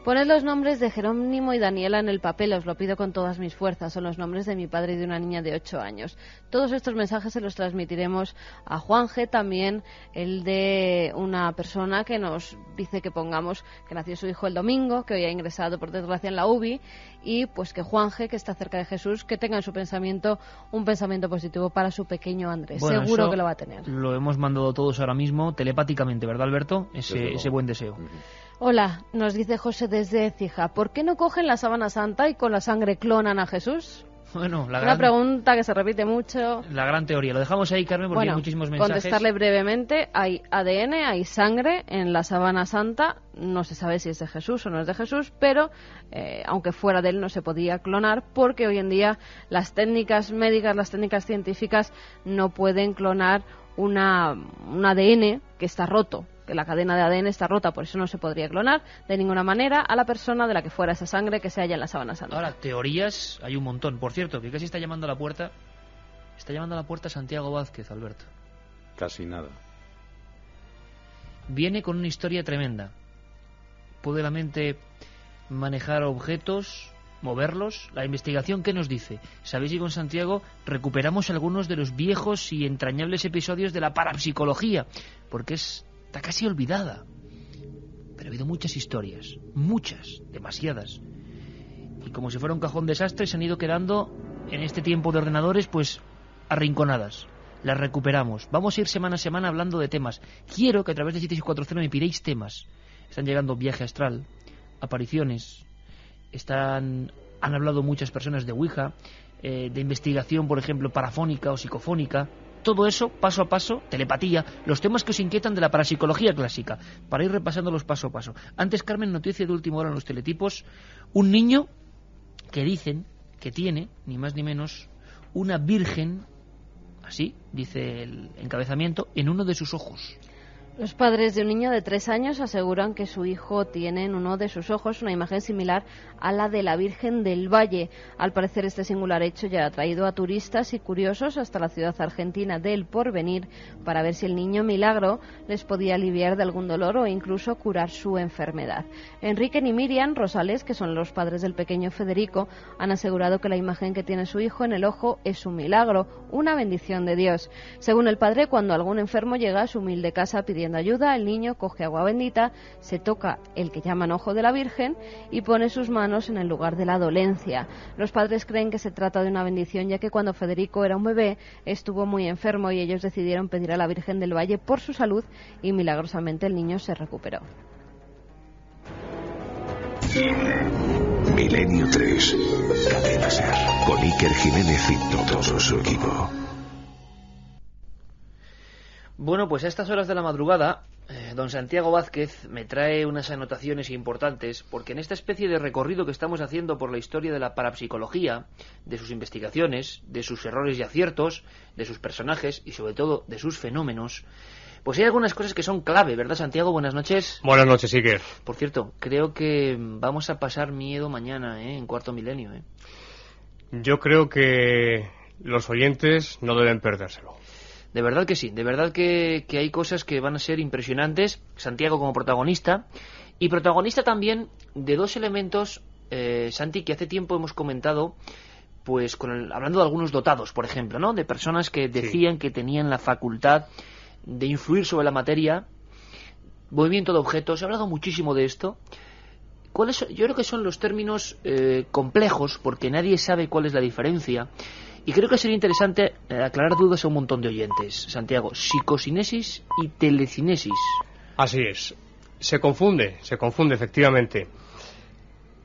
Poned los nombres de Jerónimo y Daniela en el papel, os lo pido con todas mis fuerzas. Son los nombres de mi padre y de una niña de 8 años. Todos estos mensajes se los transmitiremos a Juanje, también el de una persona que nos dice que pongamos que nació su hijo el domingo, que hoy ha ingresado por desgracia en la UBI, y pues que Juanje, que está cerca de Jesús, que tenga en su pensamiento un pensamiento positivo para su pequeño Andrés. Bueno, seguro que lo va a tener. Lo hemos mandado todos ahora mismo telepáticamente, ¿verdad, Alberto? Ese buen deseo. Hola, nos dice José desde Écija. ¿Por qué no cogen la sábana santa y con la sangre clonan a Jesús? Bueno, una pregunta que se repite mucho. La gran teoría. Lo dejamos ahí, Carmen, porque hay muchísimos mensajes. Contestarle brevemente. Hay ADN, hay sangre en la sábana santa. No se sabe si es de Jesús o no es de Jesús, pero aunque fuera de él no se podía clonar, porque hoy en día las técnicas médicas, las técnicas científicas no pueden clonar un ADN que está roto, que la cadena de ADN está rota, por eso no se podría clonar de ninguna manera a la persona de la que fuera esa sangre que se halla en la sábana santa. Ahora, teorías hay un montón. Por cierto, que casi está llamando a la puerta Santiago Vázquez, Alberto. Casi nada. Viene con una historia tremenda. Puede la mente manejar objetos, moverlos. La investigación, ¿qué nos dice? Sabéis que con Santiago recuperamos algunos de los viejos y entrañables episodios de la parapsicología, porque está casi olvidada. Pero ha habido muchas historias, muchas, demasiadas. Y como si fuera un cajón desastre, se han ido quedando en este tiempo de ordenadores, pues arrinconadas. Las recuperamos. Vamos a ir semana a semana hablando de temas. Quiero que a través de 7640 me pidáis temas. Están llegando viaje astral, apariciones, han hablado muchas personas de Ouija, de investigación, por ejemplo, parafónica o psicofónica. Todo eso, paso a paso, telepatía, los temas que os inquietan de la parapsicología clásica, para ir repasándolos paso a paso. Antes, Carmen, noticia de última hora en los teletipos, un niño que dicen que tiene, ni más ni menos, una virgen, así dice el encabezamiento, en uno de sus ojos. Los padres de un niño de 3 años aseguran que su hijo tiene en uno de sus ojos una imagen similar a la de la Virgen del Valle. Al parecer, este singular hecho ya ha traído a turistas y curiosos hasta la ciudad argentina de El Porvenir para ver si el niño milagro les podía aliviar de algún dolor o incluso curar su enfermedad. Enrique y Miriam Rosales, que son los padres del pequeño Federico, han asegurado que la imagen que tiene su hijo en el ojo es un milagro, una bendición de Dios. Según el padre, cuando algún enfermo llega a su humilde casa pidiendo ayuda, el niño coge agua bendita, se toca el que llaman ojo de la Virgen y pone sus manos en el lugar de la dolencia. Los padres creen que se trata de una bendición, ya que cuando Federico era un bebé estuvo muy enfermo y ellos decidieron pedir a la Virgen del Valle por su salud y milagrosamente el niño se recuperó. Milenio 3, Cadena SER, con Iker Jiménez y todo su equipo. Bueno, pues a estas horas de la madrugada, don Santiago Vázquez me trae unas anotaciones importantes, porque en esta especie de recorrido que estamos haciendo por la historia de la parapsicología, de sus investigaciones, de sus errores y aciertos, de sus personajes y sobre todo de sus fenómenos, pues hay algunas cosas que son clave, ¿verdad, Santiago? Buenas noches. Buenas noches, Iker. Por cierto, creo que vamos a pasar miedo mañana, en Cuarto Milenio. Yo creo que los oyentes no deben perdérselo. De verdad que sí, de verdad que hay cosas que van a ser impresionantes. Santiago como protagonista, y protagonista también de dos elementos, Santi, que hace tiempo hemos comentado, pues hablando de algunos dotados, por ejemplo, ¿no? De personas que decían que tenían la facultad de influir sobre la materia, movimiento de objetos. He hablado muchísimo de esto. Yo creo que son los términos complejos, porque nadie sabe cuál es la diferencia. Y creo que sería interesante aclarar dudas a un montón de oyentes. Santiago, psicocinesis y telecinesis. Así es. Se confunde efectivamente.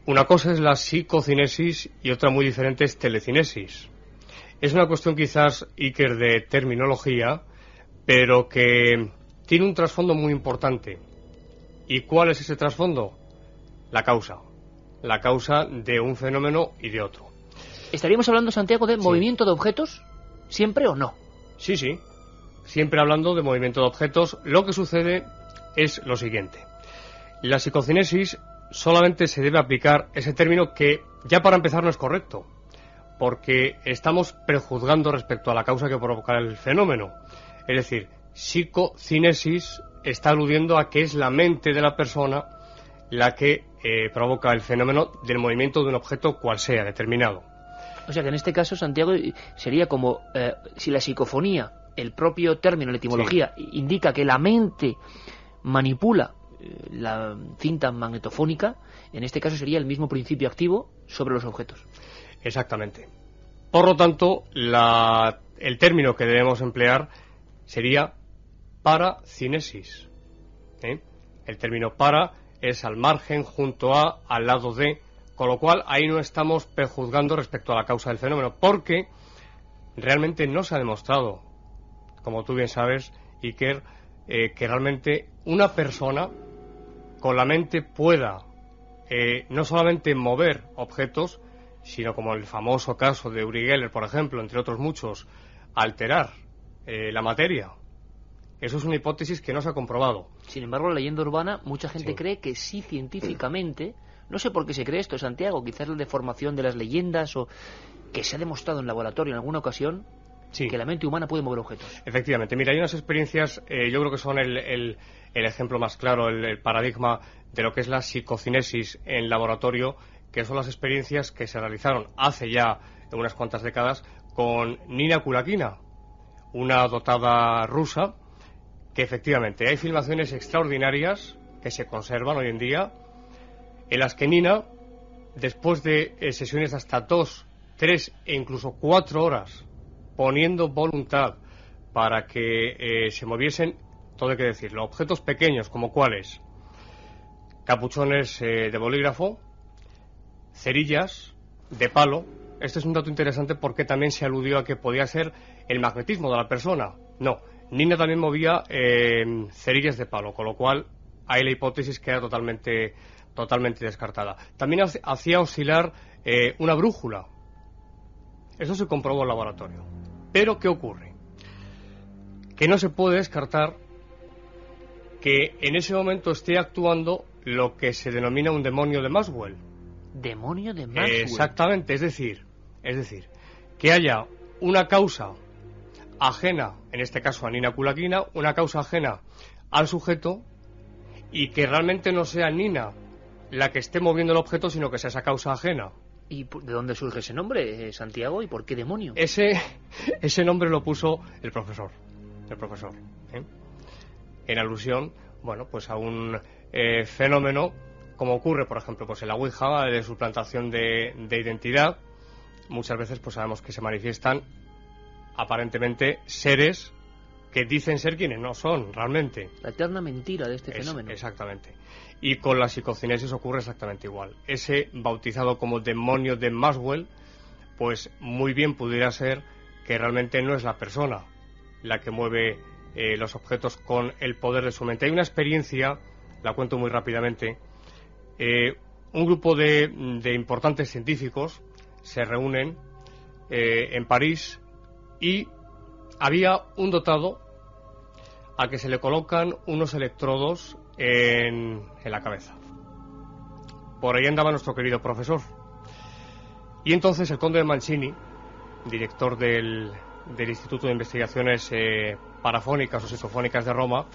Una cosa es la psicocinesis y otra muy diferente es telecinesis. Es una cuestión quizás, Iker, de terminología, pero que tiene un trasfondo muy importante. ¿Y cuál es ese trasfondo? La causa. La causa de un fenómeno y de otro. ¿Estaríamos hablando, Santiago, de movimiento de objetos? ¿Siempre o no? Sí. Siempre hablando de movimiento de objetos. Lo que sucede es lo siguiente. La psicocinesis solamente se debe aplicar ese término que ya para empezar no es correcto, porque estamos prejuzgando respecto a la causa que provoca el fenómeno. Es decir, psicocinesis está aludiendo a que es la mente de la persona la que provoca el fenómeno del movimiento de un objeto cual sea, determinado. O sea que en este caso, Santiago, sería como si la psicofonía, el propio término, la etimología, indica que la mente manipula la cinta magnetofónica, en este caso sería el mismo principio activo sobre los objetos. Exactamente. Por lo tanto, el término que debemos emplear sería paracinesis. El término para es al margen, junto a, al lado de, con lo cual ahí no estamos prejuzgando respecto a la causa del fenómeno, porque realmente no se ha demostrado, como tú bien sabes, Iker, que realmente una persona con la mente pueda no solamente mover objetos, sino como en el famoso caso de Uri Geller, por ejemplo, entre otros muchos, alterar la materia. Eso es una hipótesis que no se ha comprobado. Sin embargo, la leyenda urbana, mucha gente cree que sí científicamente, no sé por qué se cree esto, Santiago, quizás la deformación de las leyendas o que se ha demostrado en laboratorio en alguna ocasión, que la mente humana puede mover objetos. Efectivamente. Mira, hay unas experiencias, yo creo que son el ejemplo más claro, el paradigma de lo que es la psicocinesis en laboratorio, que son las experiencias que se realizaron hace ya unas cuantas décadas con Nina Kulakina, una dotada rusa, que efectivamente hay filmaciones extraordinarias que se conservan hoy en día, en las que Nina, después de sesiones de hasta 2, 3 e incluso 4 horas, poniendo voluntad para que se moviesen, todo hay que decirlo, objetos pequeños como cuáles, capuchones de bolígrafo, cerillas de palo. Este es un dato interesante porque también se aludió a que podía ser el magnetismo de la persona. No, Nina también movía cerillas de palo, con lo cual ahí la hipótesis queda totalmente descartada. También hacía oscilar una brújula. Eso se comprobó en laboratorio. Pero, ¿qué ocurre? Que no se puede descartar que en ese momento esté actuando lo que se denomina un demonio de Maxwell. ¿Demonio de Maxwell? Exactamente, es decir, que haya una causa ajena, en este caso a Nina Kulakina, una causa ajena al sujeto, y que realmente no sea Nina la que esté moviendo el objeto, sino que sea esa causa ajena. ¿Y de dónde surge ese nombre, Santiago? ¿Y por qué demonio? Ese nombre lo puso el profesor. En alusión, bueno, pues a un fenómeno, como ocurre, por ejemplo, pues en la Ouija, de suplantación de identidad. Muchas veces pues sabemos que se manifiestan aparentemente seres que dicen ser quienes no son realmente. La eterna mentira de este fenómeno. Exactamente. Y con la psicocinesis ocurre exactamente igual. Ese bautizado como demonio de Maxwell, pues muy bien pudiera ser que realmente no es la persona la que mueve los objetos con el poder de su mente. Hay una experiencia, la cuento muy rápidamente. Un grupo de importantes científicos se reúnen en París y había un dotado al que se le colocan unos electrodos en la cabeza. Por ahí andaba nuestro querido profesor. Y entonces el conde de Mancini, director del Instituto de Investigaciones Parafónicas o Psicofónicas de Roma,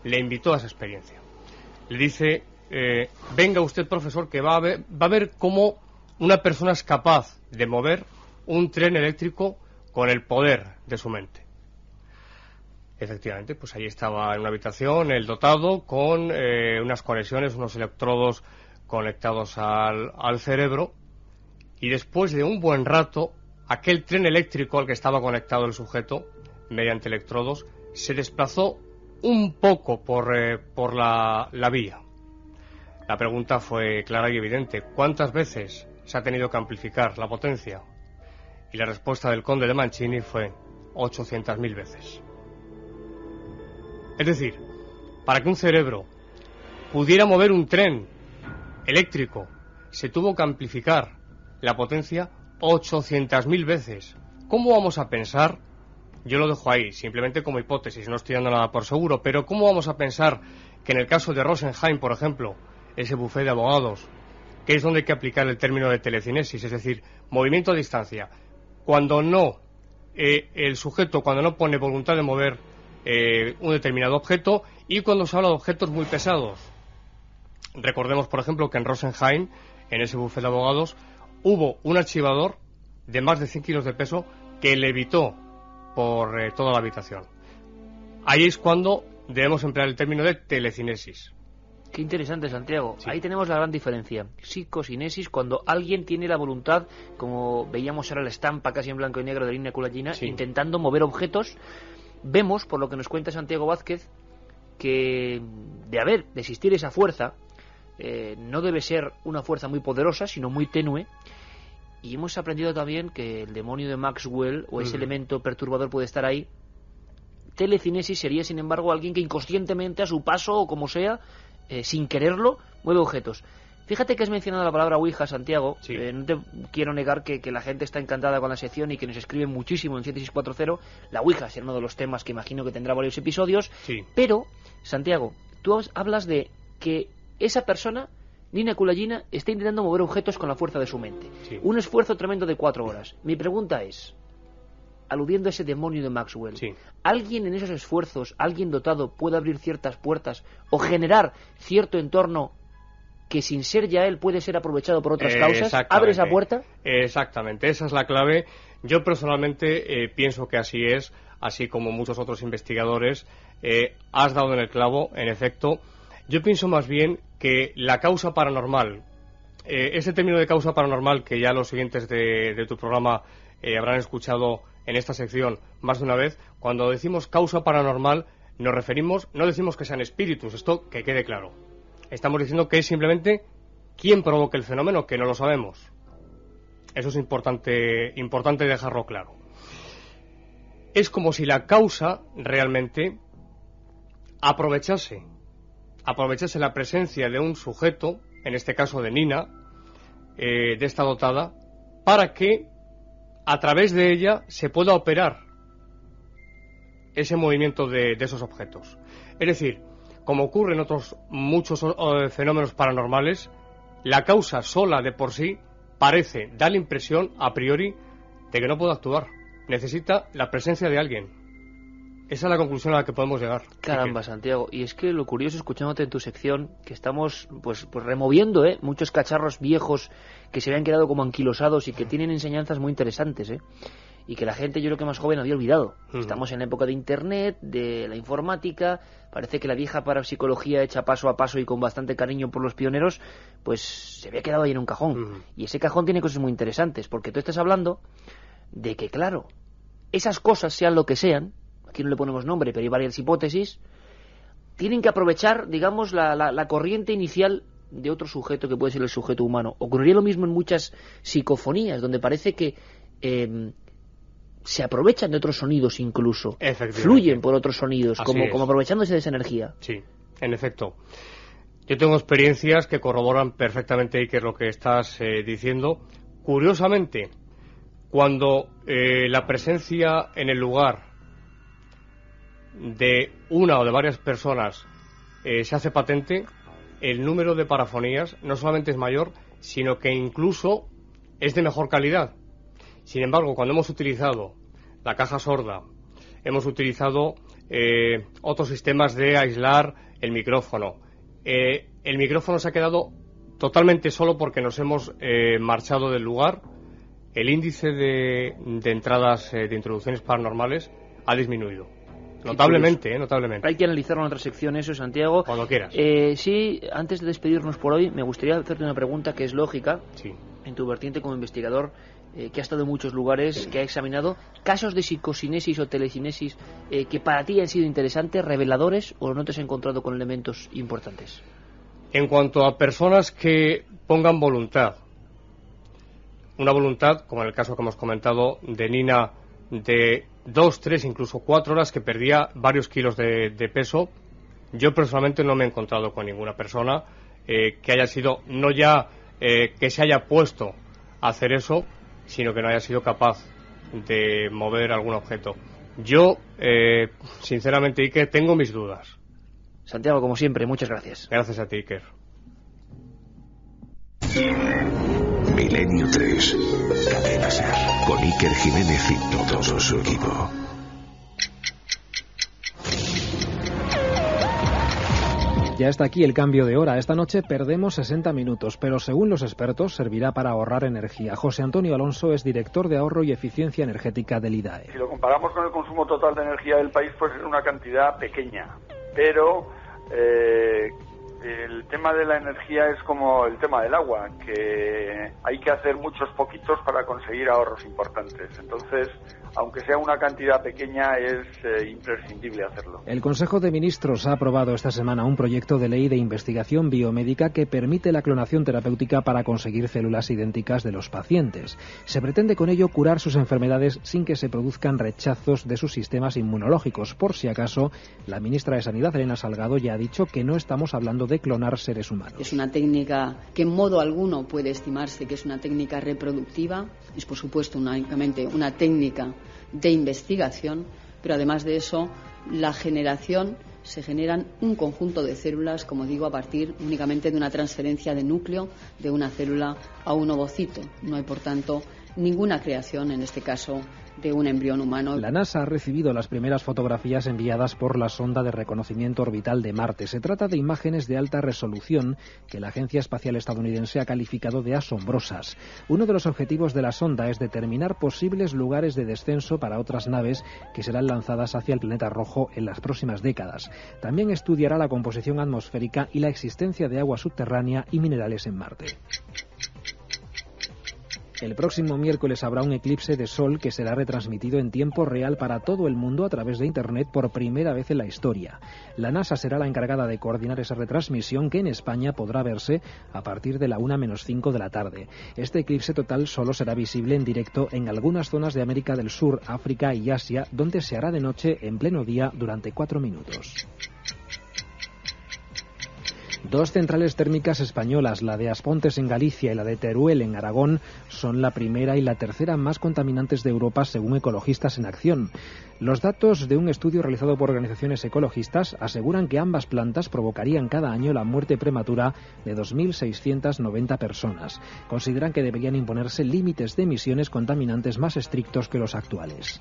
le invitó a esa experiencia. Le dice, venga usted, profesor, que va a ver cómo una persona es capaz de mover un tren eléctrico con el poder de su mente. Efectivamente, pues ahí estaba en una habitación el dotado con unas conexiones, unos electrodos conectados al cerebro, y después de un buen rato aquel tren eléctrico al que estaba conectado el sujeto, mediante electrodos, se desplazó un poco por la vía. La pregunta fue clara y evidente. ¿Cuántas veces se ha tenido que amplificar la potencia? Y la respuesta del conde de Mancini fue 800.000 veces. Es decir, para que un cerebro pudiera mover un tren eléctrico, se tuvo que amplificar la potencia 800.000 veces. ¿Cómo vamos a pensar? Yo lo dejo ahí, simplemente como hipótesis, no estoy dando nada por seguro, pero ¿cómo vamos a pensar que en el caso de Rosenheim, por ejemplo, ese bufete de abogados, que es donde hay que aplicar el término de telecinesis, es decir, movimiento a distancia, cuando no, el sujeto, cuando no pone voluntad de mover un determinado objeto, y cuando se habla de objetos muy pesados? Recordemos, por ejemplo, que en Rosenheim, en ese bufete de abogados, hubo un archivador de más de 100 kilos de peso que levitó por toda la habitación. Ahí es cuando debemos emplear el término de telecinesis. Qué interesante, Santiago. Sí. Ahí tenemos la gran diferencia. Psicocinesis, cuando alguien tiene la voluntad, como veíamos ahora la estampa casi en blanco y negro de Nina Kulagina, Sí. intentando mover objetos. Vemos, por lo que nos cuenta Santiago Vázquez, que de existir esa fuerza, no debe ser una fuerza muy poderosa, sino muy tenue. Y hemos aprendido también que el demonio de Maxwell, o ese elemento perturbador, puede estar ahí. Telecinesis sería, sin embargo, alguien que inconscientemente, a su paso o como sea, sin quererlo, mueve objetos. Fíjate que has mencionado la palabra Ouija, Santiago. Sí. No te quiero negar que la gente está encantada con la sección y que nos escribe muchísimo en 7640. La Ouija será uno de los temas que imagino que tendrá varios episodios. Sí. Pero, Santiago, tú hablas de que esa persona, Nina Kulagina, está intentando mover objetos con la fuerza de su mente. Sí. Un esfuerzo tremendo de 4 horas. Mi pregunta es, aludiendo a ese demonio de Maxwell, Sí. ¿alguien en esos esfuerzos, alguien dotado, puede abrir ciertas puertas o generar cierto entorno que sin ser ya él puede ser aprovechado por otras causas? ¿Abre esa puerta? Exactamente, esa es la clave. Yo personalmente pienso que así es, así como muchos otros investigadores. Has dado en el clavo, en efecto. Yo pienso más bien que la causa paranormal, ese término de causa paranormal que ya los siguientes de tu programa habrán escuchado en esta sección más de una vez, cuando decimos causa paranormal nos referimos, no decimos que sean espíritus, esto que quede claro. Estamos diciendo que es simplemente quién provoca el fenómeno, que no lo sabemos. Eso es importante dejarlo claro. Es como si la causa realmente aprovechase la presencia de un sujeto, en este caso de Nina, de esta dotada, para que a través de ella se pueda operar ese movimiento de esos objetos. Es decir, como ocurre en otros muchos fenómenos paranormales, la causa sola de por sí da la impresión a priori de que no puede actuar. Necesita la presencia de alguien. Esa es la conclusión a la que podemos llegar. Caramba, Santiago. Y es que lo curioso, escuchándote en tu sección, que estamos pues removiendo muchos cacharros viejos que se habían quedado como anquilosados y que tienen enseñanzas muy interesantes, y que la gente, yo creo que más joven, había olvidado. Estamos en época de Internet, de la informática. Parece que la vieja parapsicología hecha paso a paso y con bastante cariño por los pioneros, pues se había quedado ahí en un cajón. Y ese cajón tiene cosas muy interesantes, porque tú estás hablando de que, claro, esas cosas, sean lo que sean, aquí no le ponemos nombre, pero hay varias hipótesis, tienen que aprovechar, digamos, la corriente inicial de otro sujeto que puede ser el sujeto humano. Ocurriría lo mismo en muchas psicofonías, donde parece que se aprovechan de otros sonidos incluso, fluyen por otros sonidos, como aprovechándose de esa energía. Sí, en efecto. Yo tengo experiencias que corroboran perfectamente y que es lo que estás diciendo. Curiosamente, cuando la presencia en el lugar de una o de varias personas se hace patente, el número de parafonías no solamente es mayor, sino que incluso es de mejor calidad. Sin embargo, cuando hemos utilizado la caja sorda, hemos utilizado otros sistemas de aislar el micrófono, el micrófono se ha quedado totalmente solo porque nos hemos marchado del lugar, el índice de entradas de introducciones paranormales ha disminuido. Notablemente, notablemente. Hay que analizarlo en otra sección eso, Santiago. Cuando quieras. Sí, antes de despedirnos por hoy, me gustaría hacerte una pregunta que es lógica. Sí. En tu vertiente como investigador, que ha estado en muchos lugares, que ha examinado casos de psicocinesis o telecinesis que para ti han sido interesantes, reveladores, o no te has encontrado con elementos importantes. En cuanto a personas que pongan voluntad, una voluntad, como en el caso que hemos comentado de Nina, de 2, 3, incluso 4 horas, que perdía varios kilos de peso, yo personalmente no me he encontrado con ninguna persona que haya sido, no ya que se haya puesto a hacer eso, sino que no haya sido capaz de mover algún objeto. Yo, sinceramente, Iker, tengo mis dudas. Santiago, como siempre, muchas gracias. Gracias a ti, Iker. Milenio 3, Cadena SER, con Iker Jiménez y todo su equipo. Ya está aquí el cambio de hora. Esta noche perdemos 60 minutos, pero según los expertos servirá para ahorrar energía. José Antonio Alonso es director de ahorro y eficiencia energética del IDAE. Si lo comparamos con el consumo total de energía del país, pues es una cantidad pequeña, pero el tema de la energía es como el tema del agua, que hay que hacer muchos poquitos para conseguir ahorros importantes. Entonces, aunque sea una cantidad pequeña, es imprescindible hacerlo. El Consejo de Ministros ha aprobado esta semana un proyecto de ley de investigación biomédica que permite la clonación terapéutica para conseguir células idénticas de los pacientes. Se pretende con ello curar sus enfermedades sin que se produzcan rechazos de sus sistemas inmunológicos. Por si acaso, la ministra de Sanidad, Elena Salgado, ya ha dicho que no estamos hablando de clonar seres humanos. Es una técnica que en modo alguno puede estimarse que es una técnica reproductiva. Es, por supuesto, únicamente una técnica de investigación, pero además de eso, se generan un conjunto de células, como digo, a partir únicamente de una transferencia de núcleo de una célula a un ovocito. No hay, por tanto, ninguna creación, en este caso, de un embrión humano. La NASA ha recibido las primeras fotografías enviadas por la sonda de reconocimiento orbital de Marte. Se trata de imágenes de alta resolución que la Agencia Espacial Estadounidense ha calificado de asombrosas. Uno de los objetivos de la sonda es determinar posibles lugares de descenso para otras naves que serán lanzadas hacia el planeta rojo en las próximas décadas. También estudiará la composición atmosférica y la existencia de agua subterránea y minerales en Marte. El próximo miércoles habrá un eclipse de sol que será retransmitido en tiempo real para todo el mundo a través de Internet por primera vez en la historia. La NASA será la encargada de coordinar esa retransmisión, que en España podrá verse a partir de la 1:05 de la tarde. Este eclipse total solo será visible en directo en algunas zonas de América del Sur, África y Asia, donde se hará de noche en pleno día durante 4 minutos. 2 centrales térmicas españolas, la de Aspontes en Galicia y la de Teruel en Aragón, son la primera y la tercera más contaminantes de Europa según Ecologistas en Acción. Los datos de un estudio realizado por organizaciones ecologistas aseguran que ambas plantas provocarían cada año la muerte prematura de 2.690 personas. Consideran que deberían imponerse límites de emisiones contaminantes más estrictos que los actuales.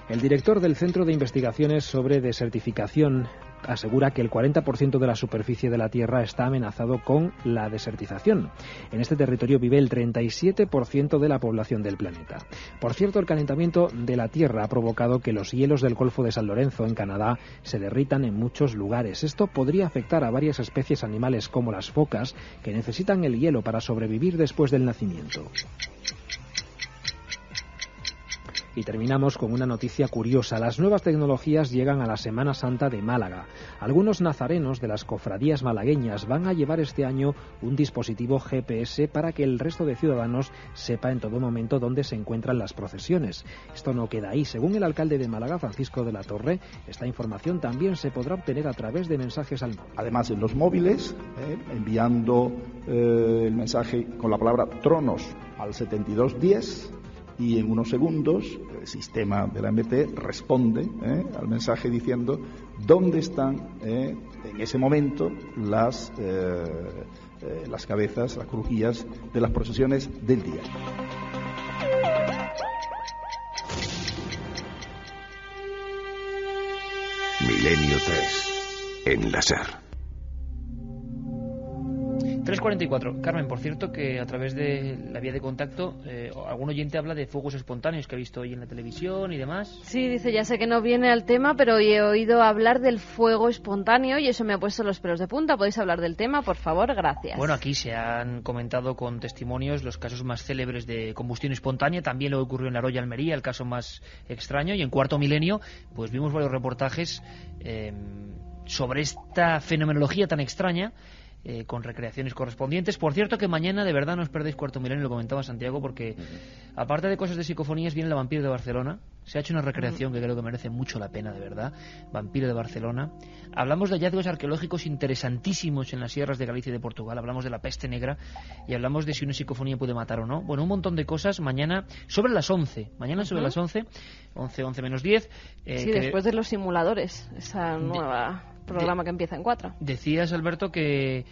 El director del Centro de Investigaciones sobre Desertificación asegura que el 40% de la superficie de la Tierra está amenazado con la desertización. En este territorio vive el 37% de la población del planeta. Por cierto, el calentamiento de la Tierra ha provocado que los hielos del Golfo de San Lorenzo, en Canadá, se derritan en muchos lugares. Esto podría afectar a varias especies animales como las focas, que necesitan el hielo para sobrevivir después del nacimiento. Y terminamos con una noticia curiosa. Las nuevas tecnologías llegan a la Semana Santa de Málaga. Algunos nazarenos de las cofradías malagueñas van a llevar este año un dispositivo GPS para que el resto de ciudadanos sepa en todo momento dónde se encuentran las procesiones. Esto no queda ahí. Según el alcalde de Málaga, Francisco de la Torre, esta información también se podrá obtener a través de mensajes al móvil. Además, en los móviles, enviando el mensaje con la palabra tronos al 7210, y en unos segundos el sistema de la MT responde al mensaje diciendo dónde están en ese momento las cabezas, las crujías de las procesiones del día. Milenio 3 en la SER. 3:44. Carmen, por cierto, que a través de la vía de contacto, algún oyente habla de fuegos espontáneos que ha visto hoy en la televisión y demás. Sí, dice, ya sé que no viene al tema, pero hoy he oído hablar del fuego espontáneo y eso me ha puesto los pelos de punta. ¿Podéis hablar del tema, por favor? Gracias. Bueno, aquí se han comentado con testimonios los casos más célebres de combustión espontánea. También lo que ocurrió en La Roya, Almería, el caso más extraño. Y en Cuarto Milenio, pues vimos varios reportajes sobre esta fenomenología tan extraña, con recreaciones correspondientes. Por cierto, que mañana de verdad no os perdéis Cuarto Milenio, lo comentaba Santiago, porque aparte de cosas de psicofonías viene la Vampiro de Barcelona. Se ha hecho una recreación que creo que merece mucho la pena, de verdad. Vampiro de Barcelona. Hablamos de hallazgos arqueológicos interesantísimos en las sierras de Galicia y de Portugal. Hablamos de la peste negra y hablamos de si una psicofonía puede matar o no. Bueno, un montón de cosas mañana sobre las 11. Mañana sobre las 11 menos 10. Sí, después de los simuladores, esa nueva programa que empieza en 4. Decías, Alberto, que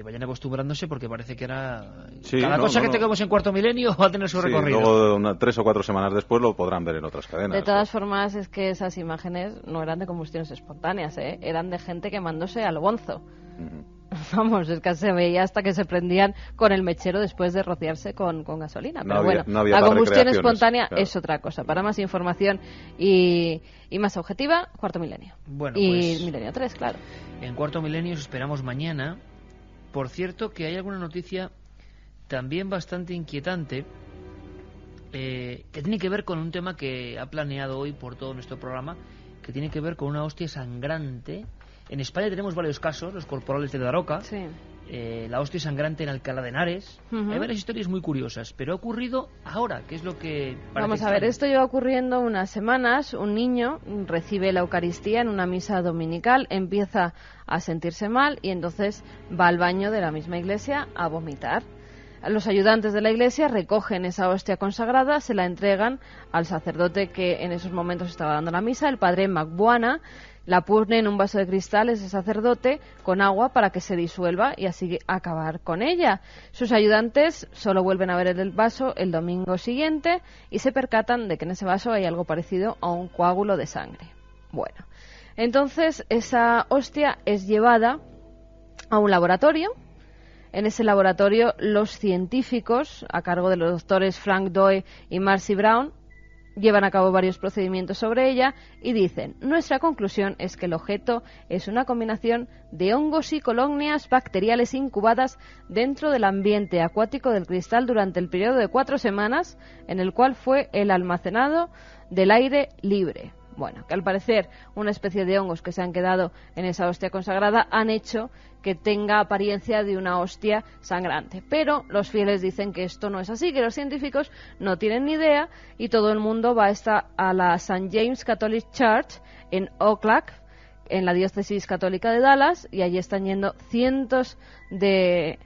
vayan acostumbrándose, porque parece que era sí, cada cosa que tengamos en Cuarto Milenio va a tener su recorrido. Luego 3 o 4 semanas después lo podrán ver en otras cadenas. De todas formas, es que esas imágenes no eran de combustiones espontáneas, eran de gente quemándose al bonzo. Vamos, es que se veía hasta que se prendían con el mechero después de rociarse con gasolina. Pero la combustión espontánea claro, es otra cosa. Para más información y más objetiva, Cuarto Milenio. Bueno, y pues, Milenio 3, claro. En Cuarto Milenio os esperamos mañana. Por cierto, que hay alguna noticia también bastante inquietante, que tiene que ver con un tema que ha planeado hoy por todo nuestro programa, que tiene que ver con una hostia sangrante. En España tenemos varios casos, los corporales de Daroca, sí, la hostia sangrante en Alcalá de Henares. Hay varias historias muy curiosas, pero ha ocurrido ahora, que es lo que parece Vamos a ver, extraño. esto lleva ocurriendo unas semanas. Un niño recibe la Eucaristía en una misa dominical, empieza a sentirse mal y entonces va al baño de la misma iglesia a vomitar. Los ayudantes de la iglesia recogen esa hostia consagrada, se la entregan al sacerdote que en esos momentos estaba dando la misa, el padre Macbuana. La pone en un vaso de cristal ese sacerdote con agua para que se disuelva y así acabar con ella. Sus ayudantes solo vuelven a ver el vaso el domingo siguiente y se percatan de que en ese vaso hay algo parecido a un coágulo de sangre. Bueno, entonces esa hostia es llevada a un laboratorio. En ese laboratorio los científicos, a cargo de los doctores Frank Doe y Marcy Brown, llevan a cabo varios procedimientos sobre ella y dicen: nuestra conclusión es que el objeto es una combinación de hongos y colonias bacteriales incubadas dentro del ambiente acuático del cristal durante el periodo de 4 semanas en el cual fue el almacenado del aire libre. Bueno, que al parecer una especie de hongos que se han quedado en esa hostia consagrada han hecho que tenga apariencia de una hostia sangrante. Pero los fieles dicen que esto no es así, que los científicos no tienen ni idea y todo el mundo va a la St. James Catholic Church en Ocklack, en la diócesis católica de Dallas, y allí están yendo cientos de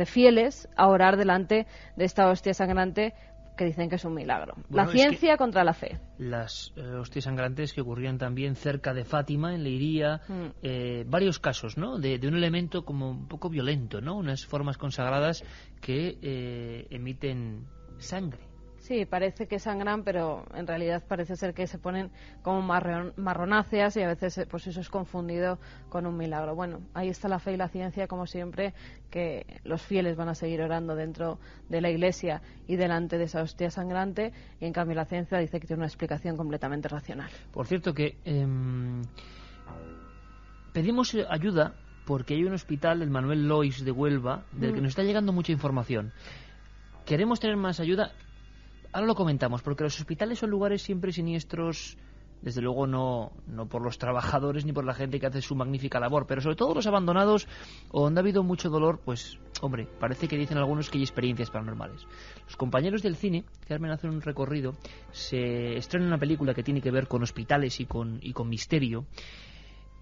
fieles a orar delante de esta hostia sangrante, que dicen que es un milagro. Bueno, la ciencia contra la fe. Las hostias sangrantes que ocurrían también cerca de Fátima, en Leiría, varios casos, ¿no? De un elemento como un poco violento, ¿no? Unas formas consagradas que emiten sangre. Sí, parece que sangran, pero en realidad parece ser que se ponen como marronáceas y a veces pues eso es confundido con un milagro. Bueno, ahí está la fe y la ciencia, como siempre, que los fieles van a seguir orando dentro de la iglesia y delante de esa hostia sangrante, y en cambio la ciencia dice que tiene una explicación completamente racional. Por cierto que pedimos ayuda porque hay un hospital, el Manuel Lois de Huelva, del que nos está llegando mucha información. Queremos tener más ayuda. Ahora lo comentamos, porque los hospitales son lugares siempre siniestros, desde luego no por los trabajadores ni por la gente que hace su magnífica labor, pero sobre todo los abandonados o donde ha habido mucho dolor, pues, hombre, parece que dicen algunos que hay experiencias paranormales. Los compañeros del cine, Carmen, hacen un recorrido, se estrena una película que tiene que ver con hospitales y con misterio,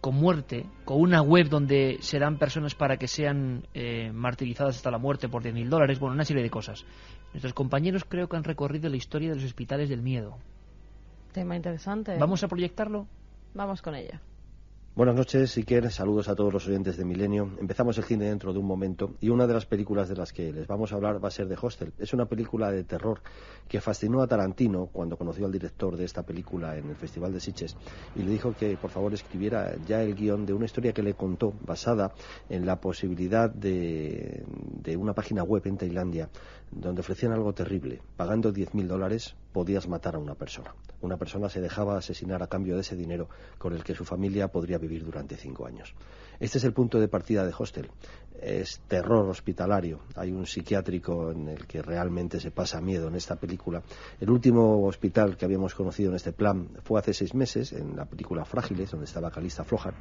con muerte, con una web donde se dan personas para que sean martirizadas hasta la muerte por $10.000, bueno, una serie de cosas. Nuestros compañeros creo que han recorrido la historia de los hospitales del miedo. Tema interesante. ¿Vamos a proyectarlo? Vamos con ella. Buenas noches, Iker. Saludos a todos los oyentes de Milenio. Empezamos el cine dentro de un momento y una de las películas de las que les vamos a hablar va a ser The Hostel. Es una película de terror que fascinó a Tarantino cuando conoció al director de esta película en el Festival de Sitges y le dijo que por favor escribiera ya el guión de una historia que le contó basada en la posibilidad de una página web en Tailandia donde ofrecían algo terrible. Pagando $10.000 podías matar a una persona. Una persona se dejaba asesinar a cambio de ese dinero con el que su familia podría vivir durante 5 años. Este es el punto de partida de Hostel. Es terror hospitalario. Hay un psiquiátrico en el que realmente se pasa miedo en esta película. El último hospital que habíamos conocido en este plan fue hace 6 meses, en la película Frágiles, donde estaba Calista Floja,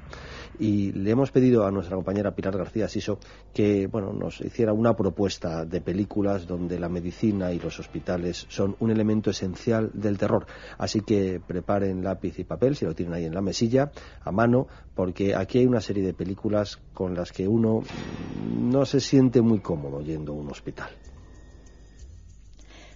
y le hemos pedido a nuestra compañera Pilar García Siso que nos hiciera una propuesta de películas donde la medicina y los hospitales son un elemento esencial del terror. Así que preparen lápiz y papel, si lo tienen ahí en la mesilla, a mano, porque aquí hay una serie de películas con las que uno no se siente muy cómodo yendo a un hospital.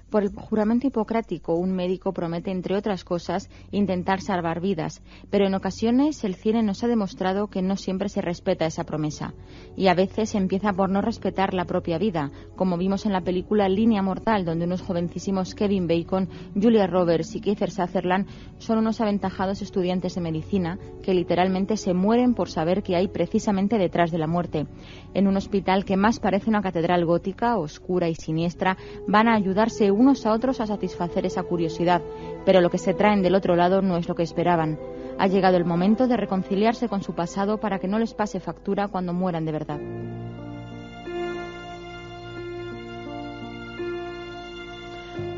Por el juramento hipocrático, un médico promete, entre otras cosas, intentar salvar vidas, pero en ocasiones el cine nos ha demostrado que no siempre se respeta esa promesa, y a veces empieza por no respetar la propia vida, como vimos en la película Línea Mortal, donde unos jovencísimos Kevin Bacon, Julia Roberts y Kiefer Sutherland son unos aventajados estudiantes de medicina que literalmente se mueren por saber qué hay precisamente detrás de la muerte. En un hospital que más parece una catedral gótica, oscura y siniestra, van a ayudarse unos a otros a satisfacer esa curiosidad, pero lo que se traen del otro lado no es lo que esperaban. Ha llegado el momento de reconciliarse con su pasado para que no les pase factura cuando mueran de verdad.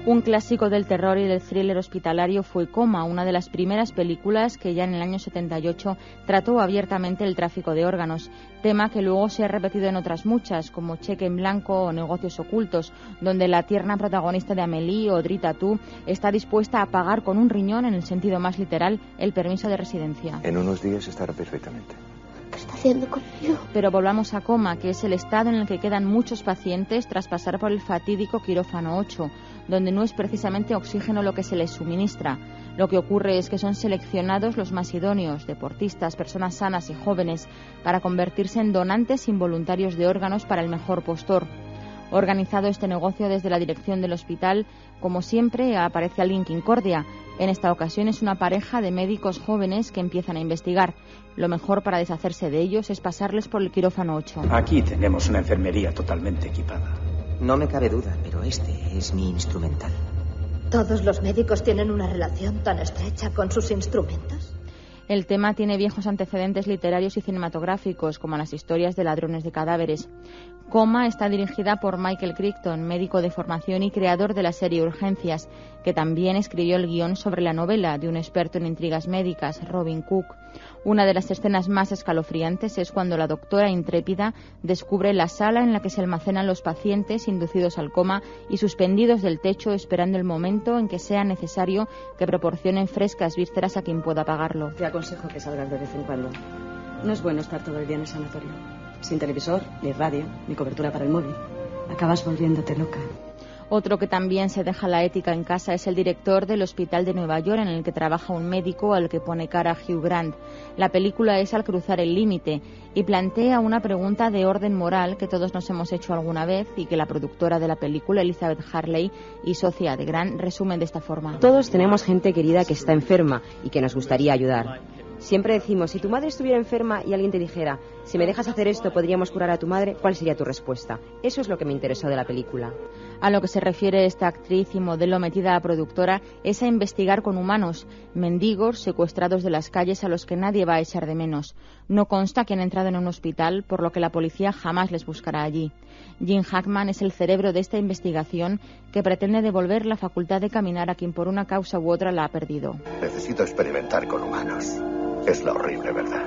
Un clásico del terror y del thriller hospitalario fue Coma, una de las primeras películas que ya en el año 78 trató abiertamente el tráfico de órganos, tema que luego se ha repetido en otras muchas, como Cheque en Blanco o Negocios Ocultos, donde la tierna protagonista de Amélie, Audrey Tautou, está dispuesta a pagar con un riñón, en el sentido más literal, el permiso de residencia. En unos días estará perfectamente. ¿Qué está haciendo conmigo? Pero volvamos a Coma, que es el estado en el que quedan muchos pacientes tras pasar por el fatídico quirófano 8, donde no es precisamente oxígeno lo que se les suministra. Lo que ocurre es que son seleccionados los más idóneos, deportistas, personas sanas y jóvenes, para convertirse en donantes involuntarios de órganos para el mejor postor. Organizado este negocio desde la dirección del hospital, como siempre aparece alguien que incordia. En esta ocasión es una pareja de médicos jóvenes que empiezan a investigar. Lo mejor para deshacerse de ellos es pasarles por el quirófano 8. Aquí tenemos una enfermería totalmente equipada. No me cabe duda, pero este es mi instrumental. ¿Todos los médicos tienen una relación tan estrecha con sus instrumentos? El tema tiene viejos antecedentes literarios y cinematográficos, como las historias de ladrones de cadáveres. Coma está dirigida por Michael Crichton, médico de formación y creador de la serie Urgencias, que también escribió el guión sobre la novela de un experto en intrigas médicas, Robin Cook. Una de las escenas más escalofriantes es cuando la doctora intrépida descubre la sala en la que se almacenan los pacientes inducidos al coma y suspendidos del techo esperando el momento en que sea necesario que proporcionen frescas vísceras a quien pueda pagarlo. Te aconsejo que salgas de vez en cuando. No es bueno estar todo el día en el sanatorio. Sin televisor, ni radio, ni cobertura para el móvil. Acabas volviéndote loca. Otro que también se deja la ética en casa es el director del Hospital de Nueva York, en el que trabaja un médico al que pone cara Hugh Grant. La película es Al cruzar el límite y plantea una pregunta de orden moral que todos nos hemos hecho alguna vez y que la productora de la película, Elizabeth Harley, y socia de Grant, resumen de esta forma. Todos tenemos gente querida que está enferma y que nos gustaría ayudar. Siempre decimos, si tu madre estuviera enferma y alguien te dijera, si me dejas hacer esto podríamos curar a tu madre, ¿cuál sería tu respuesta? Eso es lo que me interesó de la película. A lo que se refiere esta actriz y modelo metida a productora es a investigar con humanos, mendigos secuestrados de las calles a los que nadie va a echar de menos. No consta que han entrado en un hospital, por lo que la policía jamás les buscará allí. Jim Hackman es el cerebro de esta investigación que pretende devolver la facultad de caminar a quien por una causa u otra la ha perdido. Necesito experimentar con humanos. Es la horrible verdad.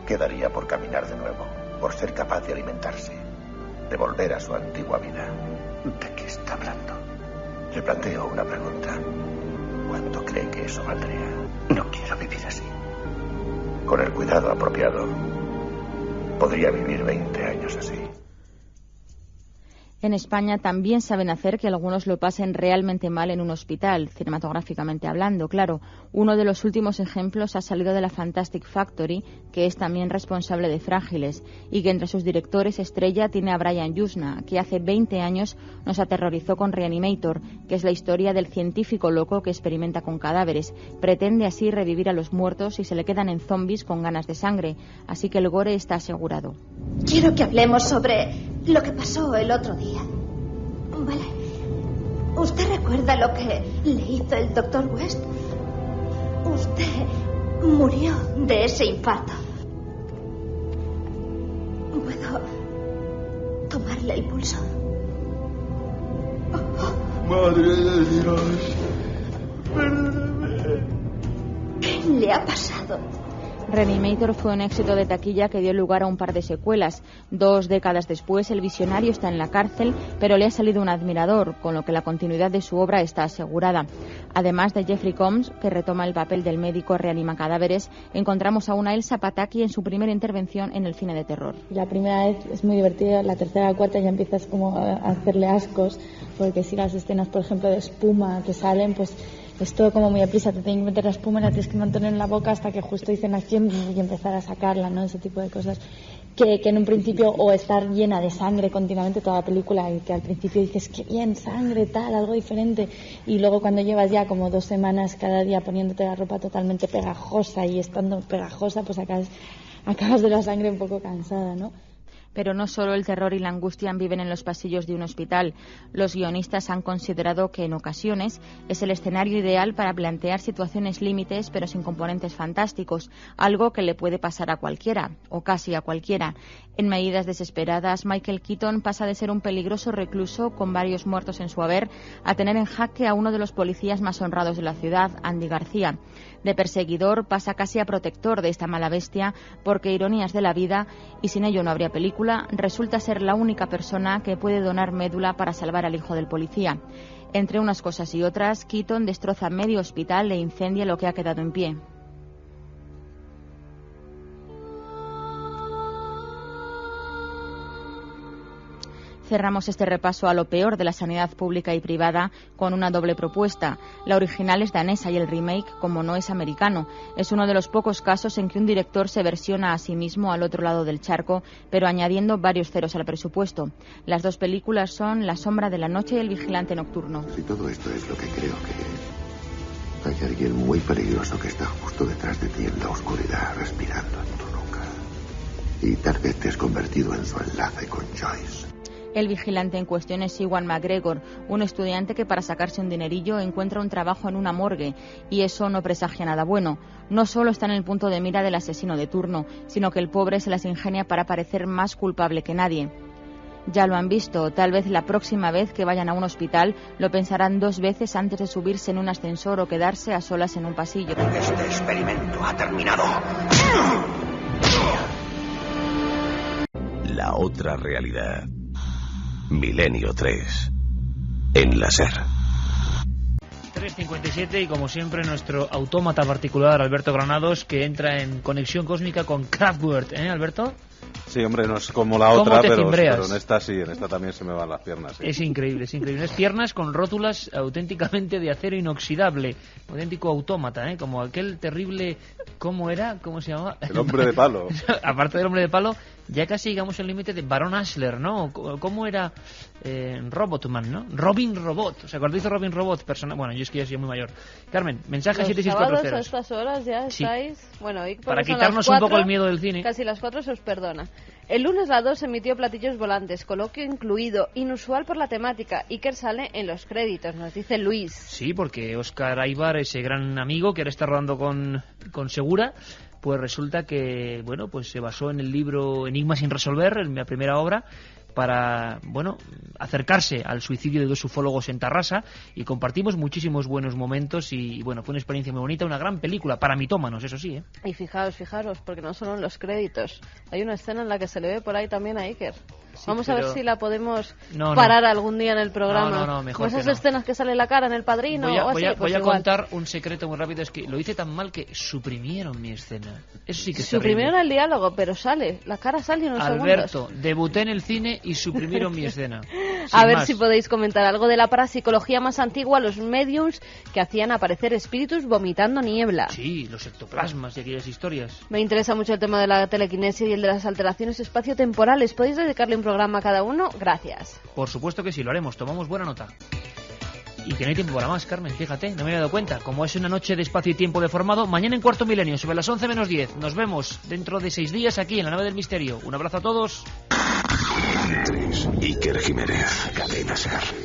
¿Qué daría por caminar de nuevo? Por ser capaz de alimentarse. De volver a su antigua vida. ¿De qué está hablando? Le planteo una pregunta. ¿Cuánto cree que eso valdría? No quiero vivir así. Con el cuidado apropiado, podría vivir 20 años así. En España también saben hacer que algunos lo pasen realmente mal en un hospital, cinematográficamente hablando, claro. Uno de los últimos ejemplos ha salido de la Fantastic Factory, que es también responsable de Frágiles, y que entre sus directores estrella tiene a Brian Yuzna, que hace 20 años nos aterrorizó con Reanimator, que es la historia del científico loco que experimenta con cadáveres. Pretende así revivir a los muertos y se le quedan en zombies con ganas de sangre, así que el gore está asegurado. Quiero que hablemos sobre lo que pasó el otro día. Vale. ¿Usted recuerda lo que le hizo el Dr. West? Usted murió de ese infarto. ¿Puedo tomarle el pulso? Madre de Dios, perdóname. ¿Qué le ha pasado? Reanimator fue un éxito de taquilla que dio lugar a un par de secuelas. 2 décadas después, el visionario está en la cárcel, pero le ha salido un admirador, con lo que la continuidad de su obra está asegurada. Además de Jeffrey Combs, que retoma el papel del médico reanima cadáveres, encontramos a una Elsa Pataky en su primera intervención en el cine de terror. La primera vez es muy divertida, la tercera o cuarta ya empiezas como a hacerle ascos, porque si las escenas, por ejemplo, de espuma que salen, pues es todo como muy a prisa, te tienen que meter la espuma y la tienes que mantener en la boca hasta que justo dicen acción y empezar a sacarla, ¿no? Ese tipo de cosas que en un principio, o estar llena de sangre continuamente toda la película, y que al principio dices, qué bien, sangre, tal, algo diferente, y luego cuando llevas ya como 2 semanas cada día poniéndote la ropa totalmente pegajosa y estando pegajosa, pues acabas de la sangre un poco cansada, ¿no? Pero no solo el terror y la angustia viven en los pasillos de un hospital. Los guionistas han considerado que en ocasiones es el escenario ideal para plantear situaciones límites pero sin componentes fantásticos, algo que le puede pasar a cualquiera, o casi a cualquiera. En Medidas desesperadas, Michael Keaton pasa de ser un peligroso recluso con varios muertos en su haber a tener en jaque a uno de los policías más honrados de la ciudad, Andy García. De perseguidor pasa casi a protector de esta mala bestia, porque ironías de la vida, y sin ello no habría película, resulta ser la única persona que puede donar médula para salvar al hijo del policía. Entre unas cosas y otras, Keaton destroza medio hospital e incendia lo que ha quedado en pie. Cerramos este repaso a lo peor de la sanidad pública y privada con una doble propuesta. La original es danesa y el remake, como no, es americano. Es uno de los pocos casos en que un director se versiona a sí mismo al otro lado del charco, pero añadiendo varios ceros al presupuesto. Las 2 películas son La sombra de la noche y El vigilante nocturno. Si todo esto es lo que creo que es, hay alguien muy peligroso que está justo detrás de ti en la oscuridad, respirando en tu nuca. Y tal vez te has convertido en su enlace con Joyce. El vigilante en cuestión es Ewan McGregor, un estudiante que para sacarse un dinerillo encuentra un trabajo en una morgue, y eso no presagia nada bueno. No solo está en el punto de mira del asesino de turno, sino que el pobre se las ingenia para parecer más culpable que nadie. Ya lo han visto, tal vez la próxima vez que vayan a un hospital lo pensarán 2 veces antes de subirse en un ascensor o quedarse a solas en un pasillo. Este experimento ha terminado. La otra realidad. Milenio 3 en la SER. 3:57 y como siempre nuestro autómata particular Alberto Granados, que entra en conexión cósmica con Kraftwerk, ¿eh, Alberto? Sí, hombre, no es como la otra, pero en esta sí, en esta también se me van las piernas. Sí. Es increíble, es increíble. Es piernas con rótulas auténticamente de acero inoxidable, auténtico autómata, ¿eh? Como aquel terrible, ¿cómo era? ¿Cómo se llamaba? El hombre de palo. Aparte del hombre de palo, ya casi llegamos al límite de Baron Ashler, ¿no? ¿Cómo era Robotman, ¿no? Robin Robot. ¿Os acordáis de Robin Robot? Bueno, yo es que ya soy muy mayor. Carmen, mensaje a 7640. A estas horas ya estáis... Sí. Bueno, y para quitarnos 4, un poco el miedo del cine. Casi las 4 se os perdona. El lunes la 2 emitió Platillos Volantes, coloquio incluido, inusual por la temática. Iker sale en los créditos, nos dice Luis. Sí, porque Óscar Aybar, ese gran amigo que ahora está rodando con Segura, pues resulta que, bueno, pues se basó en el libro Enigma sin resolver, en mi primera obra, para, bueno, acercarse al suicidio de 2 ufólogos en Tarrasa, y compartimos muchísimos buenos momentos y bueno, fue una experiencia muy bonita, una gran película para mitómanos, eso sí, ¿eh? Y fijaros, porque no solo en los créditos, hay una escena en la que se le ve por ahí también a Iker. Sí, vamos a ver si la podemos parar algún día en el programa. No, mejor como esas escenas que sale la cara en El Padrino. Voy a contar un secreto muy rápido, es que lo hice tan mal que suprimieron mi escena. Eso sí que es suprimieron el diálogo, pero sale, la cara sale en unos segundos. Alberto, debuté en el cine y suprimieron mi escena. A ver si podéis comentar algo de la parapsicología más antigua, los mediums que hacían aparecer espíritus vomitando niebla. Sí, los ectoplasmas y aquellas historias. Me interesa mucho el tema de la telequinesia y el de las alteraciones espaciotemporales. ¿Podéis dedicarle un programa a cada uno? Gracias. Por supuesto que sí, lo haremos. Tomamos buena nota. Y que no hay tiempo para más, Carmen, fíjate, no me había dado cuenta. Como es una noche de espacio y tiempo deformado, mañana en Cuarto Milenio, sobre las 11 menos 10. Nos vemos dentro de 6 días aquí en la Nave del Misterio. Un abrazo a todos. Iker Jiménez, Cadena SER.